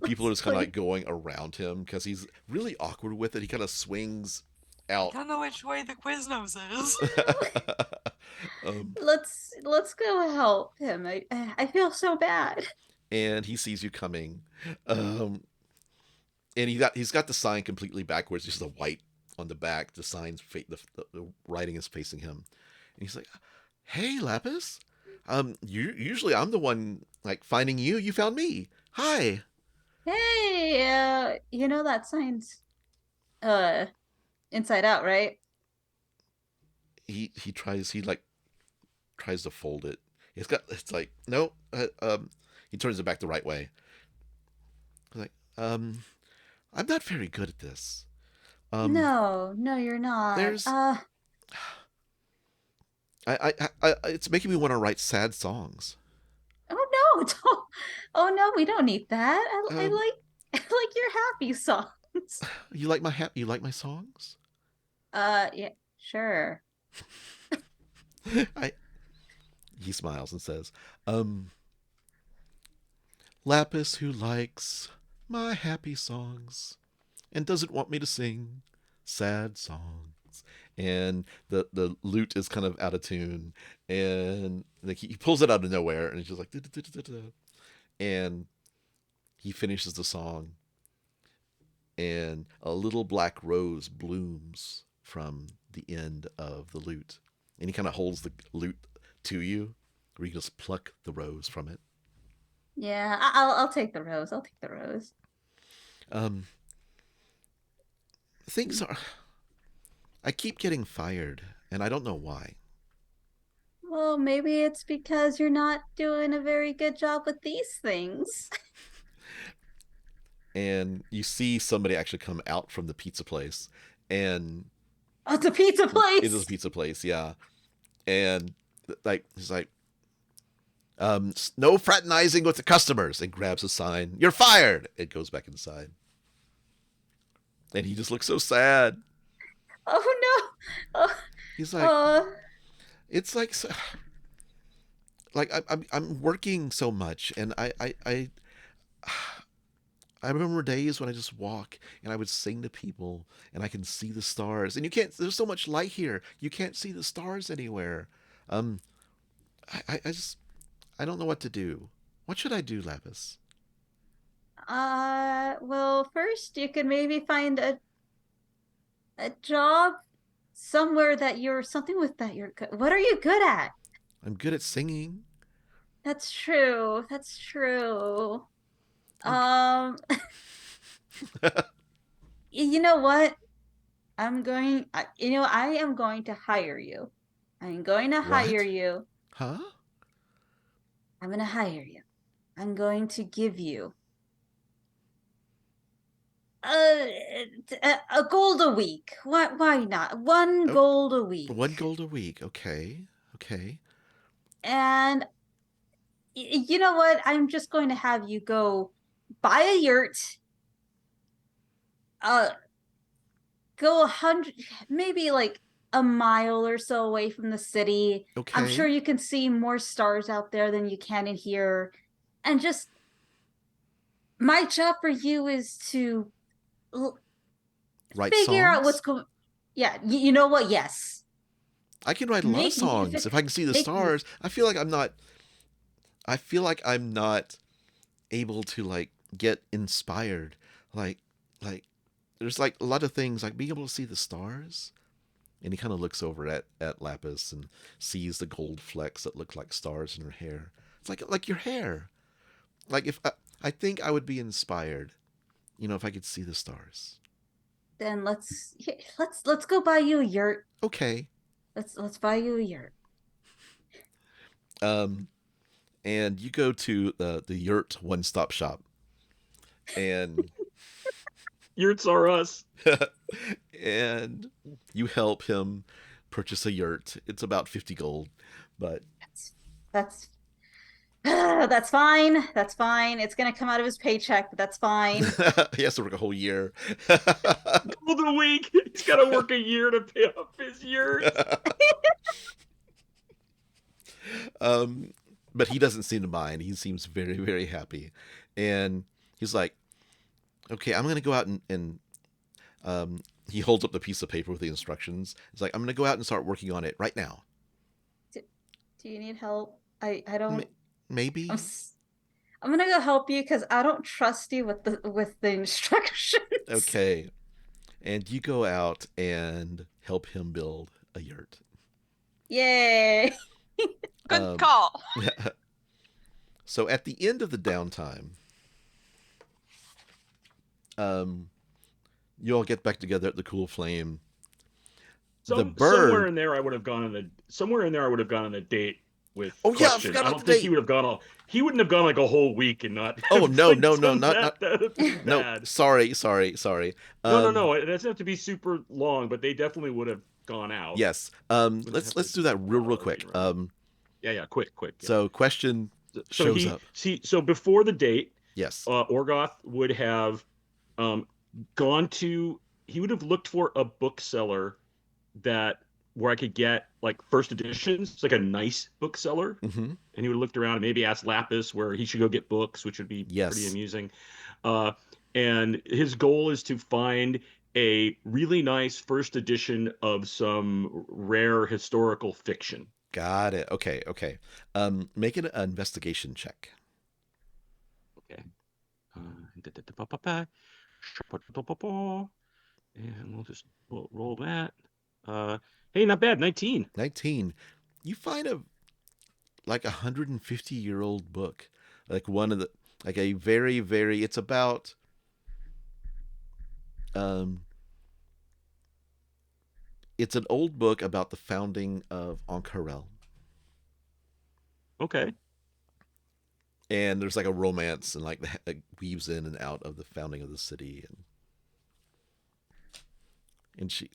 people are just kind of like going around him because he's really awkward with it. He kind of swings I out. don't know which way the Quiznos is. Let's go help him. I feel so bad. And he sees you coming, um, and he's got the sign completely backwards, just the white on the back. The sign's the writing is facing him, and he's like, "Hey, Lapis, usually I'm the one like finding you. You found me. Hi." Hey, you know that sign's inside out, right? He like tries to fold it. It's like no. He turns it back the right way. He's like, I'm not very good at this. No, you're not. There's it's making me want to write sad songs. Oh no, don't. Oh no, we don't need that. I Um, like I like your happy songs. You like my songs? Yeah, sure. I He smiles and says, Lapis who likes my happy songs and doesn't want me to sing sad songs. And the lute is kind of out of tune, and like he pulls it out of nowhere, and it's just like "Da-da-da-da-da." And he finishes the song, and a little black rose blooms from the end of the lute, and he kind of holds the lute to you, where you can just pluck the rose from it. Yeah, I'll take the rose. I'll take the rose. Um, things are. I keep getting fired, and I don't know why. Well, maybe it's because you're not doing a very good job with these things. And you see somebody actually come out from the pizza place, and Oh, it's a pizza place. it is a pizza place, yeah. And like he's like, no fraternizing with the customers, and grabs a sign. You're fired. It goes back inside, and he just looks so sad. Oh no. Oh, He's like, it's like I'm working so much, and I remember days when I just walk and I would sing to people, and I can see the stars. And you can't. There's so much light here. You can't see the stars anywhere. Um, I just I don't know what to do. What should I do, Lapis? well, first you could maybe find a job somewhere that you're something with that you're good. What are you good at? I'm good at singing. That's true. That's true. I'm- You know what? I am going to hire you. I'm going to hire What? you. Huh? I'm going to hire you. I'm going to give you a gold a week. Why not? One Oh, gold a week. 1 gold a week. Okay. And you know what? I'm just going to have you go buy a yurt. Go 100, maybe like a mile or so away from the city. I'm Okay. sure you can see more stars out there than you can in here. And just my job for you is to Write figure out what's songs? going. Yeah, you know what? Yes, I can write a lot of make songs music. if I can see the Make music. stars. I feel like I'm not able to like get inspired. Like like there's like a lot of things like being able to see the stars. And he kind of looks over at Lapis and sees the gold flecks that look like stars in her hair. It's like your hair. Like if I think I would be inspired, if I could see the stars. Then let's go buy you a yurt. Okay. Let's buy you a yurt. Um, and you go to the yurt one-stop shop, and Yurts are us. and you help him purchase a yurt. It's about 50 gold, but That's that's fine. That's fine. It's gonna come out of his paycheck, but that's fine. he has to work a whole year. Gold a week. He's got to work a year to pay off his yurt. But he doesn't seem to mind. He seems very, very happy. And he's like, okay, I'm going to go out and he holds up the piece of paper with the instructions. He's like, I'm going to go out and start working on it right now. Do you need help? I don't. Maybe. I'm gonna go help you because I don't trust you with the instructions. Okay. And you go out and help him build a yurt. Yay! Good call. So at the end of the downtime, you all get back together at the Cool Flame. The bird. Somewhere in there, I would have gone on a date with. Oh yeah, I Question. forgot I about don't the think date. he would have gone all. He wouldn't have gone like a whole week and not. Oh no, like, no, done not That'd be no. bad. Sorry. No. It doesn't have to be super long, but they definitely would have gone out. Yes. Let's do that real quick. Yeah, quick. Yeah. So question shows up. So before the date, Yes. Orgoth would have gone to. He would have looked for a bookseller where I could get like first editions. It's like a nice bookseller. Mm-hmm. And he would have looked around and maybe asked Lapis where he should go get books, which would be pretty amusing. And his goal is to find a really nice first edition of some rare historical fiction. Got it. Okay. Make it an investigation check. Okay. And we'll roll that. Hey, not bad. 19. 19. You find a 150-year-old book, like one of the a very, very. It's about it's an old book about the founding of Ank'Harel. Okay. And there's like a romance and like weaves in and out of the founding of the city and she.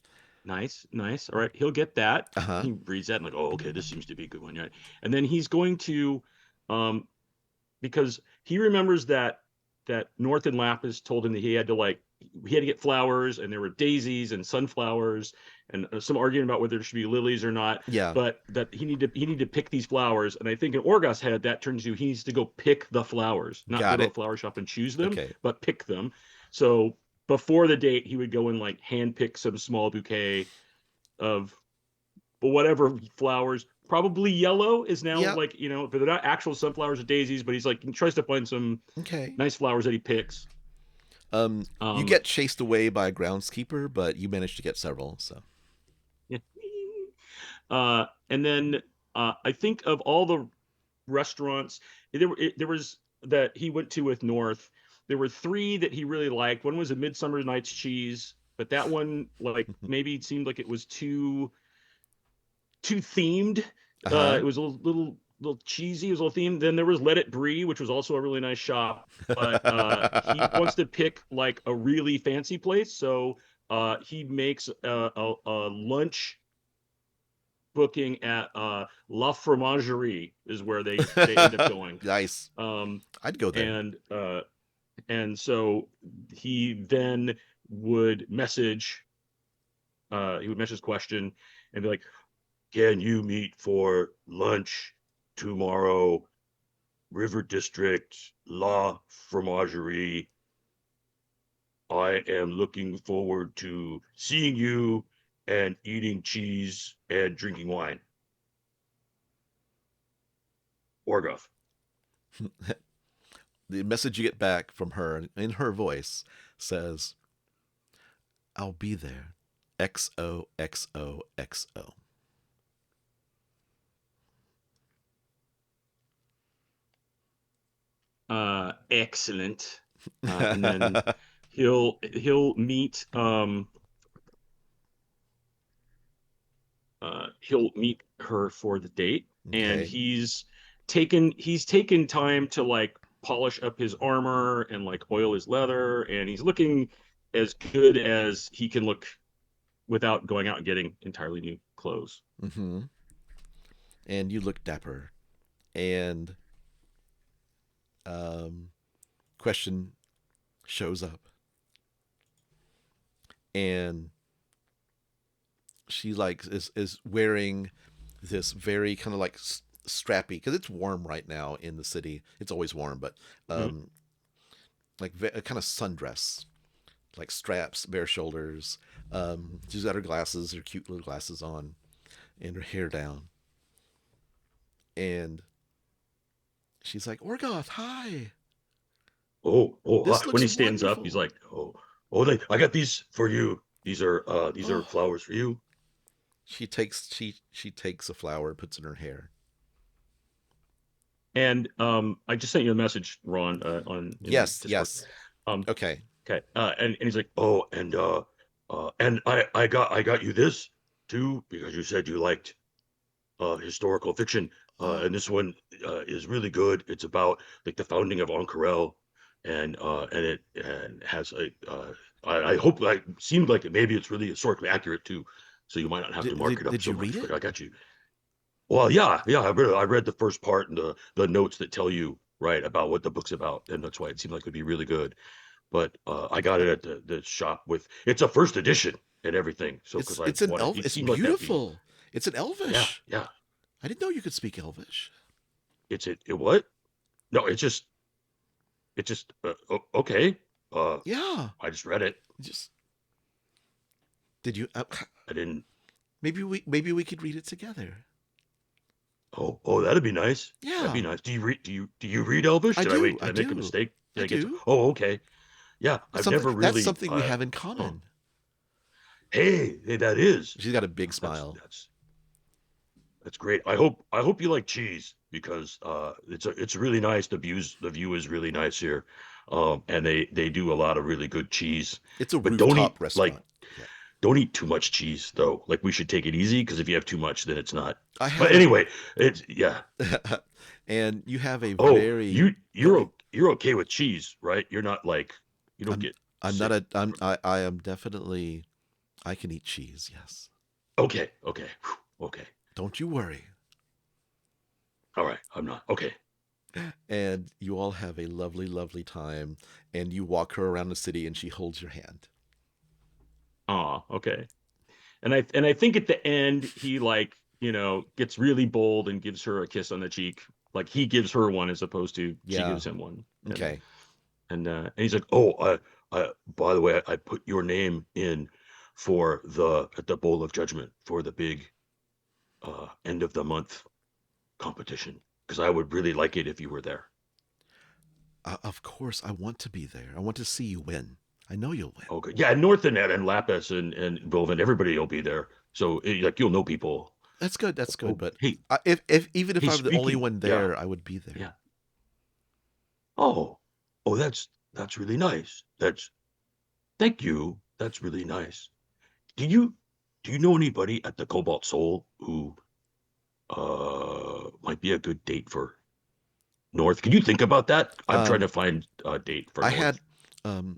Nice. All right, he'll get that. Uh-huh. He reads that and like, oh, okay, this seems to be a good one, right? And then he's going to, because he remembers that North and Lapis told him that he had to get flowers, and there were daisies and sunflowers, and some argument about whether there should be lilies or not. Yeah. But that he need to pick these flowers, and I think in Orgoth's head that turns to he needs to go pick the flowers, not go to a flower shop and choose them, but pick them. So before the date, he would go and like hand pick some small bouquet of whatever flowers. Probably yellow is now but they're not actual sunflowers or daisies, but he tries to find some nice flowers that he picks. You get chased away by a groundskeeper, but you manage to get several. So, yeah. And then I think of all the restaurants there was that he went to with North. There were 3 that he really liked. One was a Midsummer Night's Cheese, but that one maybe it seemed like it was too themed. It was a little little cheesy, it was a little themed. Then there was Let It Brie, which was also a really nice shop. But he wants to pick like a really fancy place, so he makes a lunch booking at La Fromagerie is where they end up going. Nice. Um, I'd go there. and so he then would message he would message question and be like, Can you meet for lunch tomorrow? River District, La Fromagerie. I am looking forward to seeing you and eating cheese and drinking wine. Orgoff. The message you get back from her in her voice says, I'll be there. XOXOXO. excellent. And then he'll meet he'll meet her for the date, and Okay. he's taken time to like polish up his armor and like oil his leather, and he's looking as good as he can look without going out and getting entirely new clothes. Mm-hmm. And you look dapper. And question shows up. And she like is wearing this very kind of like strappy, because it's warm right now in the city. It's always warm, but Mhm. like a kind of sundress, like straps, bare shoulders. She's got her glasses, her cute little glasses on, and her hair down. And she's like, Orgoth, hi. This When looks he stands up, he's wonderful. like, I got these for you. These are Oh. flowers for you. She takes a flower and puts it in her hair. And I just sent you a message, Ron, on in Yes, Discord. yes. Um, Okay. okay, and he's like, Oh, and I got you this too because you said you liked historical fiction. Oh, And this one is really good. It's about like the founding of Ankara, and it and has a. I hope I seemed like it. Maybe it's really historically accurate too, so you might not have to mark it up did so you read much. But it? I got you. Well, yeah. I read the first part and the notes that tell you right about what the book's about, and that's why it seemed like it'd be really good. But I got it at the shop with it's a first edition and everything. So because I It's an wanted, elf. it It's seemed like that'd be beautiful. It's an yeah, elvish. yeah. I didn't know you could speak elvish. It what? No, it's just okay. Uh, Yeah. I just read it. Just did you? I didn't. Maybe we could read it together. Oh, that'd be nice. That'd be Yeah, nice. Do you read Elvish? I Did I do. wait? Did I I make a do. mistake? I Did I get to? do. Oh, okay. Yeah, That's I've something. never That's really. something we have in Oh, common. hey, that is. She's got a big That's smile. that's that's great. I hope you like cheese because it's really nice. The view is really nice here, and they do a lot of really good cheese. It's a But don't eat rooftop restaurant. Yeah. don't eat too much cheese though. Like we should take it easy because if you have too much, then it's not. I But have anyway, it's yeah. a. And you have a Oh, very. you Go you're ahead. o- you're okay with cheese, right? You're not like you don't I'm. get I'm not sick. a. I am definitely. I can eat cheese. Yes. Okay, okay. Don't you worry. All right, I'm not okay. And you all have a lovely, lovely time. And you walk her around the city, and she holds your hand. oh, okay. And I think at the end he like gets really bold and gives her a kiss on the cheek. Like he gives her one as opposed to she Yeah. gives him one. And Okay. and he's like, Oh, by the way, I put your name in for the Bowl of Judgment for the big end of the month competition because I would really like it if you were there. Of course, I want to be there. I want to see you win. I know you'll win. Okay, yeah, Northanet and Lapis and Vilvin, everybody will be there. So like you'll know people. That's good. That's good. Oh, But hey, if even if hey, I'm the only speaking, one yeah, there, I would be there. yeah. Oh, oh, that's really nice. Thank you. That's really nice. Do you do you know anybody at the Cobalt Soul who might be a good date for North. Can you think about that? I'm trying Um, to find a date for I North. had,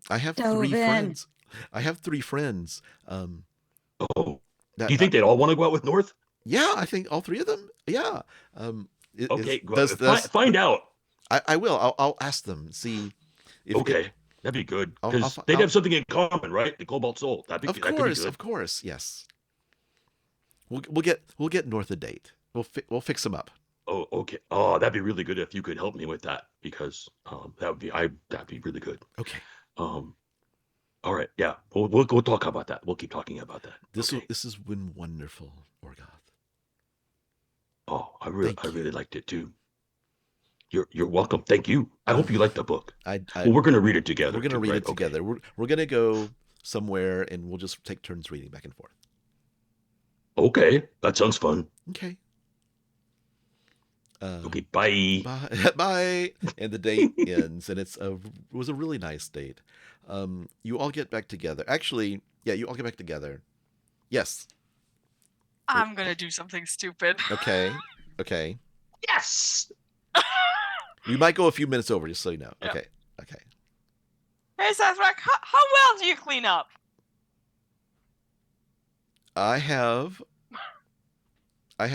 I have three Dovin. friends. I have three friends. Oh, do That you think they'd all want to go out with North? Yeah, I think all three of them. Yeah. Okay, Does find out. I will. I'll ask them. See if it. Okay, that'd be good I'll, because they'd I'll have something in common, right? The Cobalt Soul. That could be good. of course, yes. We'll get North a date. We'll fix them up. Oh, okay. Oh, that'd be really good if you could help me with that because that'd be really good. Okay. Um, all right, yeah, we'll talk about that. We'll keep talking about that. Okay. This has been wonderful, Orgoth. Oh, I Thank you. really liked it too. You're welcome. Thank you. I hope you liked the book. I Well, we're gonna read it together. we're gonna too, read right? it together. Okay. We're gonna go somewhere and we'll just take turns reading back and forth. Okay, that sounds fun. Okay. Okay, bye. Bye. Bye. And the date ends, and it was a really nice date. You all get back together. Actually, yeah, you all get back together. Yes. I'm gonna do something stupid. Okay. Okay. Yes. We might go a few minutes over, just so you know. Yep. Okay. Okay. Hey, Sazerac, how well do you clean up? I have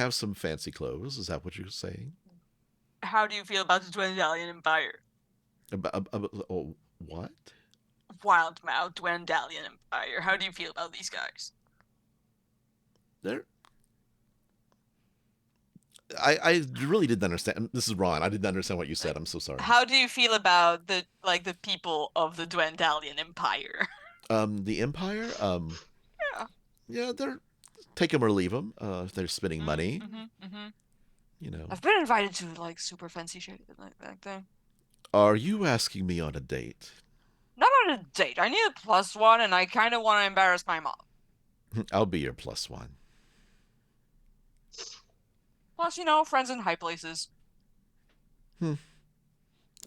some fancy clothes. Is that what you're saying? How do you feel about the Dwendalian Empire? What? Wildmouth Dwendalian Empire. How do you feel about these guys? I really didn't understand. This is Ron. I didn't understand what you said. I'm so sorry. How do you feel about the people of the Dwendalian Empire? The Empire. Yeah. Yeah, they're take them or leave them. If they're spending money, you know. I've been invited to like super fancy shit like that. Are you asking me on a date? Not on a date. I need a +1, and I kind of want to embarrass my mom. I'll be your +1. Plus, friends in high places.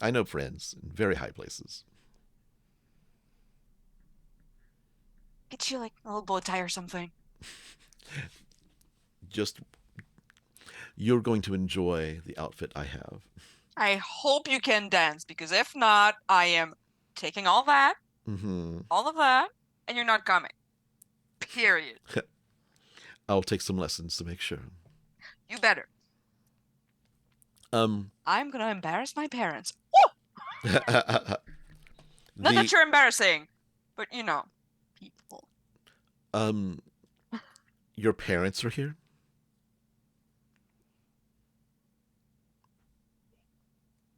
I know friends in very high places. Get you like a little bow tie or something. Just you're going to enjoy the outfit I have. I hope you can dance, because if not, I am taking all that, all of that, and you're not coming. Period. I'll take some lessons to make sure. You better. I'm gonna embarrass my parents. Not that you're embarrassing, but people. Your parents are here?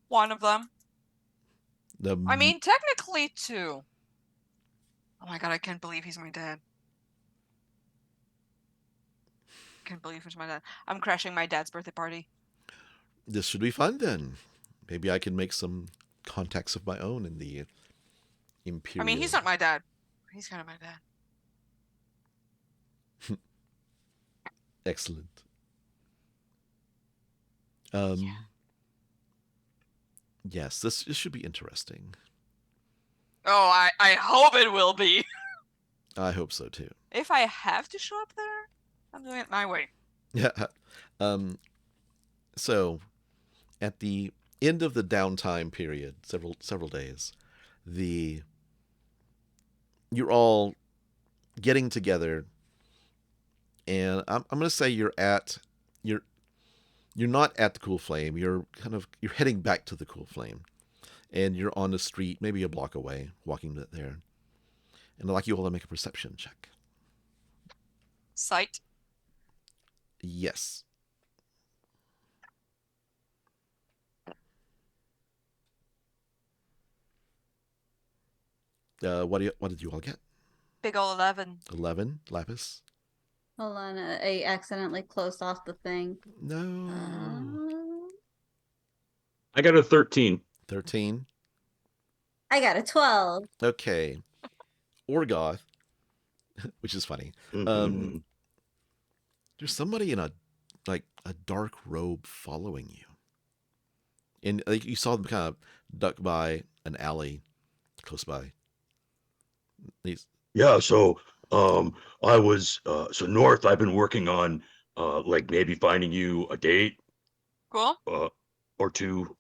One of them. I mean, technically two. Oh my god, I can't believe he's my dad. Can't believe he's my dad. I'm crashing my dad's birthday party. This should be fun then. Maybe I can make some contacts of my own in the Imperial. I mean, he's not my dad. He's kind of my dad. Excellent. Yes, this should be interesting. Oh, I hope it will be. I hope so too. If I have to show up there, I'm doing it my way. Yeah. So, at the end of the downtime period, several days, you're all getting together, and I'm gonna say you're not at the Cool Flame. You're heading back to the Cool Flame, and you're on the street, maybe a block away, walking there. And I'd like you all to make a perception check. Sight. Yes. What did you all get? Big ol' 11. 11, Lapis. Hold on, I accidentally closed off the thing. No. I got a 13. 13. I got a 12. Okay. Orgoth, which is funny. There's somebody in a dark robe following you, and you saw them kind of duck by an alley close by. Yeah, so I was so North. I've been working on like maybe finding you a date, Cool. or two,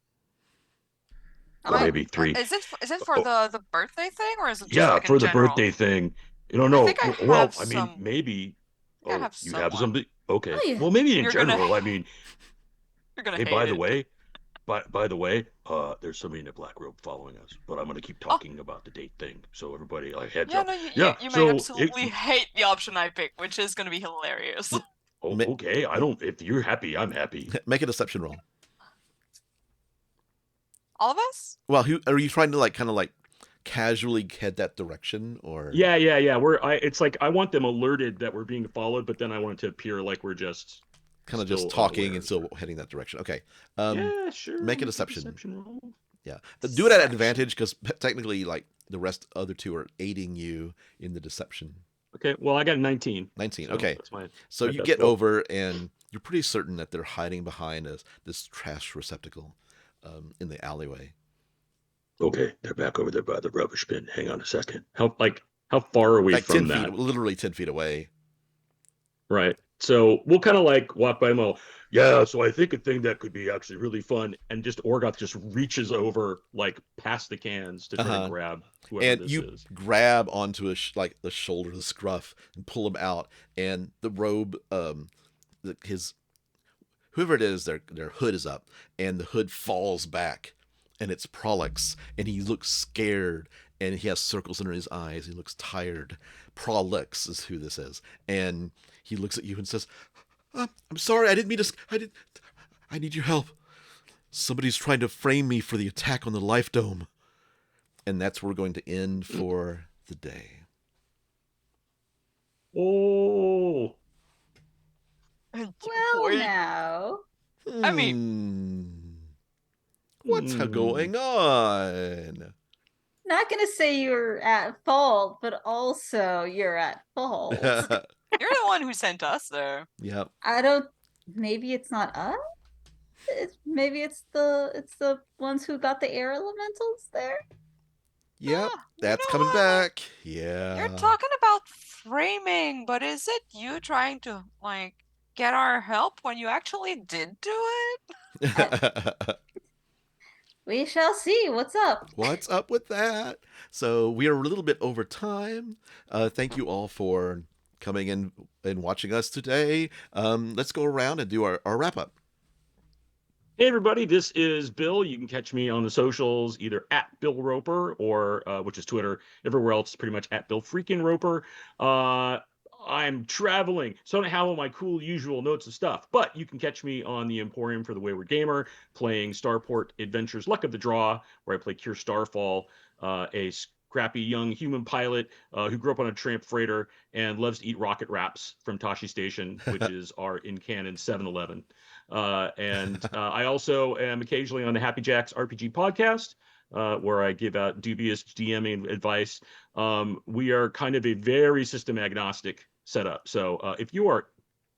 Am or I? maybe three. Is it for Oh, the birthday thing, or is it just yeah, like in for the general? birthday thing. I think I Well, have I mean, some. maybe. I think I Oh, have you have someone. something? Okay. Oh yeah. Well, maybe in You're gonna general. I mean, you're gonna hey, hate by the it. way, by the way, there's somebody in a black robe following us, but I'm gonna keep Oh, talking about the date thing, so everybody, like, heads yeah, up. no, Yeah. you might So absolutely hate the option I pick, which is gonna be hilarious. oh, Ma- okay. I don't. If you're happy, I'm happy. Make a deception roll. All of us? Well, who are you trying to like, kind of like, casually head that direction, or Yeah. It's like I want them alerted that we're being followed, but then I want it to appear like we're just kind of just still talking and unaware. still heading that direction? Okay. Yeah, sure. Make a Make a deception. deception roll. Yeah, do it at Deception. advantage because technically, like the rest other two are aiding you in the deception. Okay, well I got a 19. 19. So Okay, that's my so my you best get roll. over and you're pretty certain that they're hiding behind this trash receptacle in the alleyway. Okay, they're back over there by the rubbish bin. Hang on a second. How far are we Like 10 from feet, that? literally 10 feet away. Right. So we'll kind of like walk by them all. Yeah, so I think a thing that could be actually really fun, and just Orgoth just reaches over like past the cans to try to Uh-huh. grab whoever And this you is. grab onto like the shoulder, the scruff, and pull him out. And the robe, his whoever it is, their hood is up, and the hood falls back, and it's Prolix, and he looks scared, and he has circles under his eyes. He looks tired. Prolix is who this is, and he looks at you and says, "I'm sorry, I didn't mean to. I need your help. Somebody's trying to frame me for the attack on the Life Dome." And that's where we're going to end for the day. Oh, Well, Wait. now. I mean, What's hmm. going on? Not gonna say you're at fault, but also you're at fault. you're the one who sent us there. Yep. I don't. Maybe it's not us. Maybe it's the ones who got the air elementals there. Yep. You That's know coming what? back. You're Yeah. talking about framing, but is it you trying to like get our help when you actually did do it? Uh, we shall see. What's up? What's up with that? So we are a little bit over time. Thank you all for coming in and watching us today. Let's go around and do our wrap up. Hey everybody, this is Bill. You can catch me on the socials either at Bill Roper or which is Twitter. Everywhere else, pretty much at Bill freaking Roper. I'm traveling, so I don't have all my cool usual notes and stuff. But you can catch me on the Emporium for the Wayward Gamer, playing Starport Adventures: Luck of the Draw, where I play Cure Starfall, a scrappy young human pilot who grew up on a tramp freighter and loves to eat rocket wraps from Tashi Station, which is our in canon 7-Eleven. I also am occasionally on the Happy Jacks RPG podcast, where I give out dubious DMing advice. We are kind of a very system agnostic setup. So if you are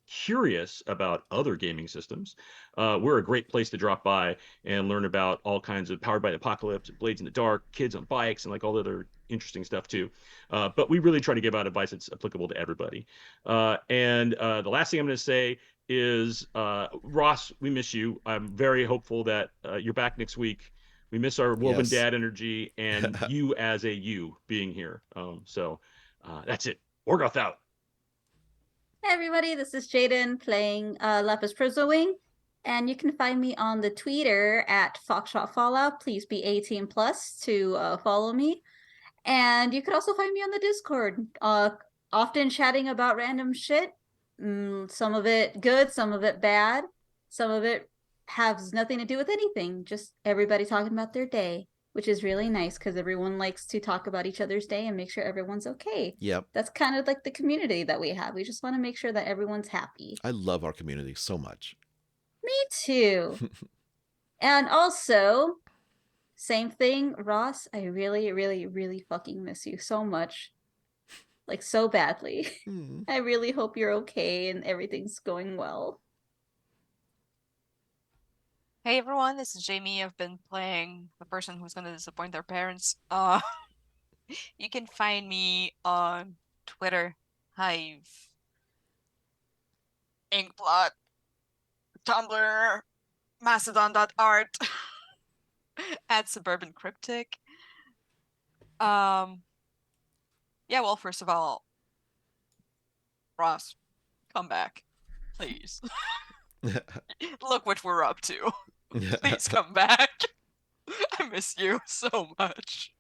curious about other gaming systems, we're a great place to drop by and learn about all kinds of Powered by the Apocalypse, Blades in the Dark, Kids on Bikes, and like all the other interesting stuff too. But we really try to give out advice that's applicable to everybody. The last thing I'm going to say is, Ross, we miss you. I'm very hopeful that you're back next week. We miss our woven Yes. dad energy and you as a you being here. That's it. Orgoth out. Hey everybody, this is Jaden playing Lapis Wing, and you can find me on the Twitter at Foxtrot Fallout. Please be 18 plus to follow me. And you can also find me on the Discord, often chatting about random shit. Some of it good, some of it bad, some of it has nothing to do with anything. Just everybody talking about their day, which is really nice because everyone likes to talk about each other's day and make sure everyone's okay. Yep. That's kind of like the community that we have. We just want to make sure that everyone's happy. I love our community so much. Me too. And also, same thing, Ross, I really, really, really fucking miss you so much. Like, so badly. I really hope you're okay and everything's going well. Hey everyone, this is Jamie. I've been playing the person who's gonna disappoint their parents. You can find me on Twitter, Hive. Inkblot, Tumblr, Mastodon.art, at Suburban Cryptic. Yeah, well, first of all, Ross, come back, please. Look what we're up to. Please come back. I miss you so much.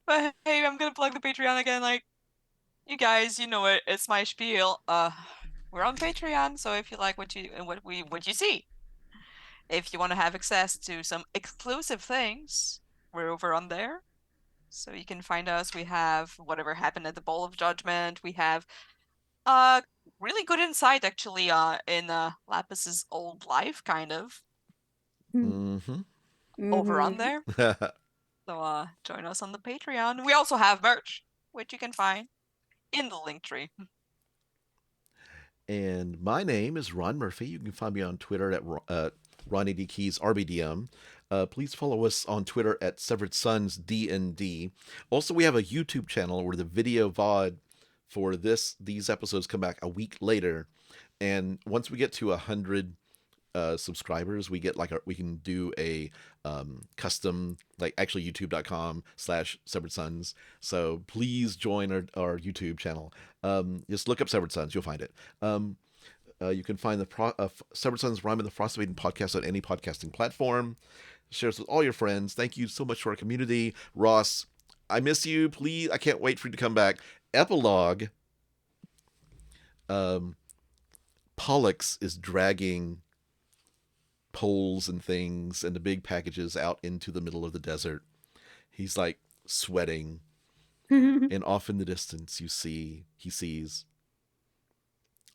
But hey, I'm gonna plug the Patreon again. Like, you guys, you know it. It's my spiel. We're on Patreon, so if you like what you see, if you want to have access to some exclusive things, we're over on there. So you can find us. We have whatever happened at the Bowl of Judgment. We have really good insight actually in Lapis's old life, kind of, Mm-hmm. over on there. So join us on the Patreon. We also have merch, which you can find in the link tree. And my name is Ron Murphy. You can find me on Twitter at Ronnie D. Keys RBDM. Please follow us on Twitter at Severed Sons DND. Also, we have a YouTube channel where the video VOD for these episodes come back a week later. And once we get to 100 subscribers, we can do a custom, like, actually youtube.com/Severed Sons. So please join our YouTube channel. Just look up Severed Sons, you'll find it. You can find the Severed Sons Rhyme and the Frostmaiden podcast on any podcasting platform. Share us with all your friends. Thank you so much to our community. Ross, I miss you. Please, I can't wait for you to come back. Epilogue. Pollux is dragging poles and things and the big packages out into the middle of the desert. He's like sweating, and off in the distance he sees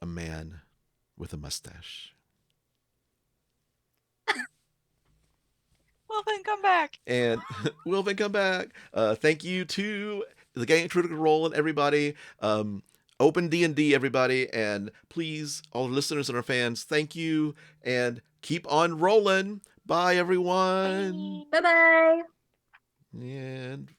a man with a mustache. Well, then come back. And will then come back. Thank you to the gang at Critical Role and everybody. Open D&D, everybody, and please, all the listeners and our fans, thank you, and keep on rolling. Bye, everyone. Bye bye. And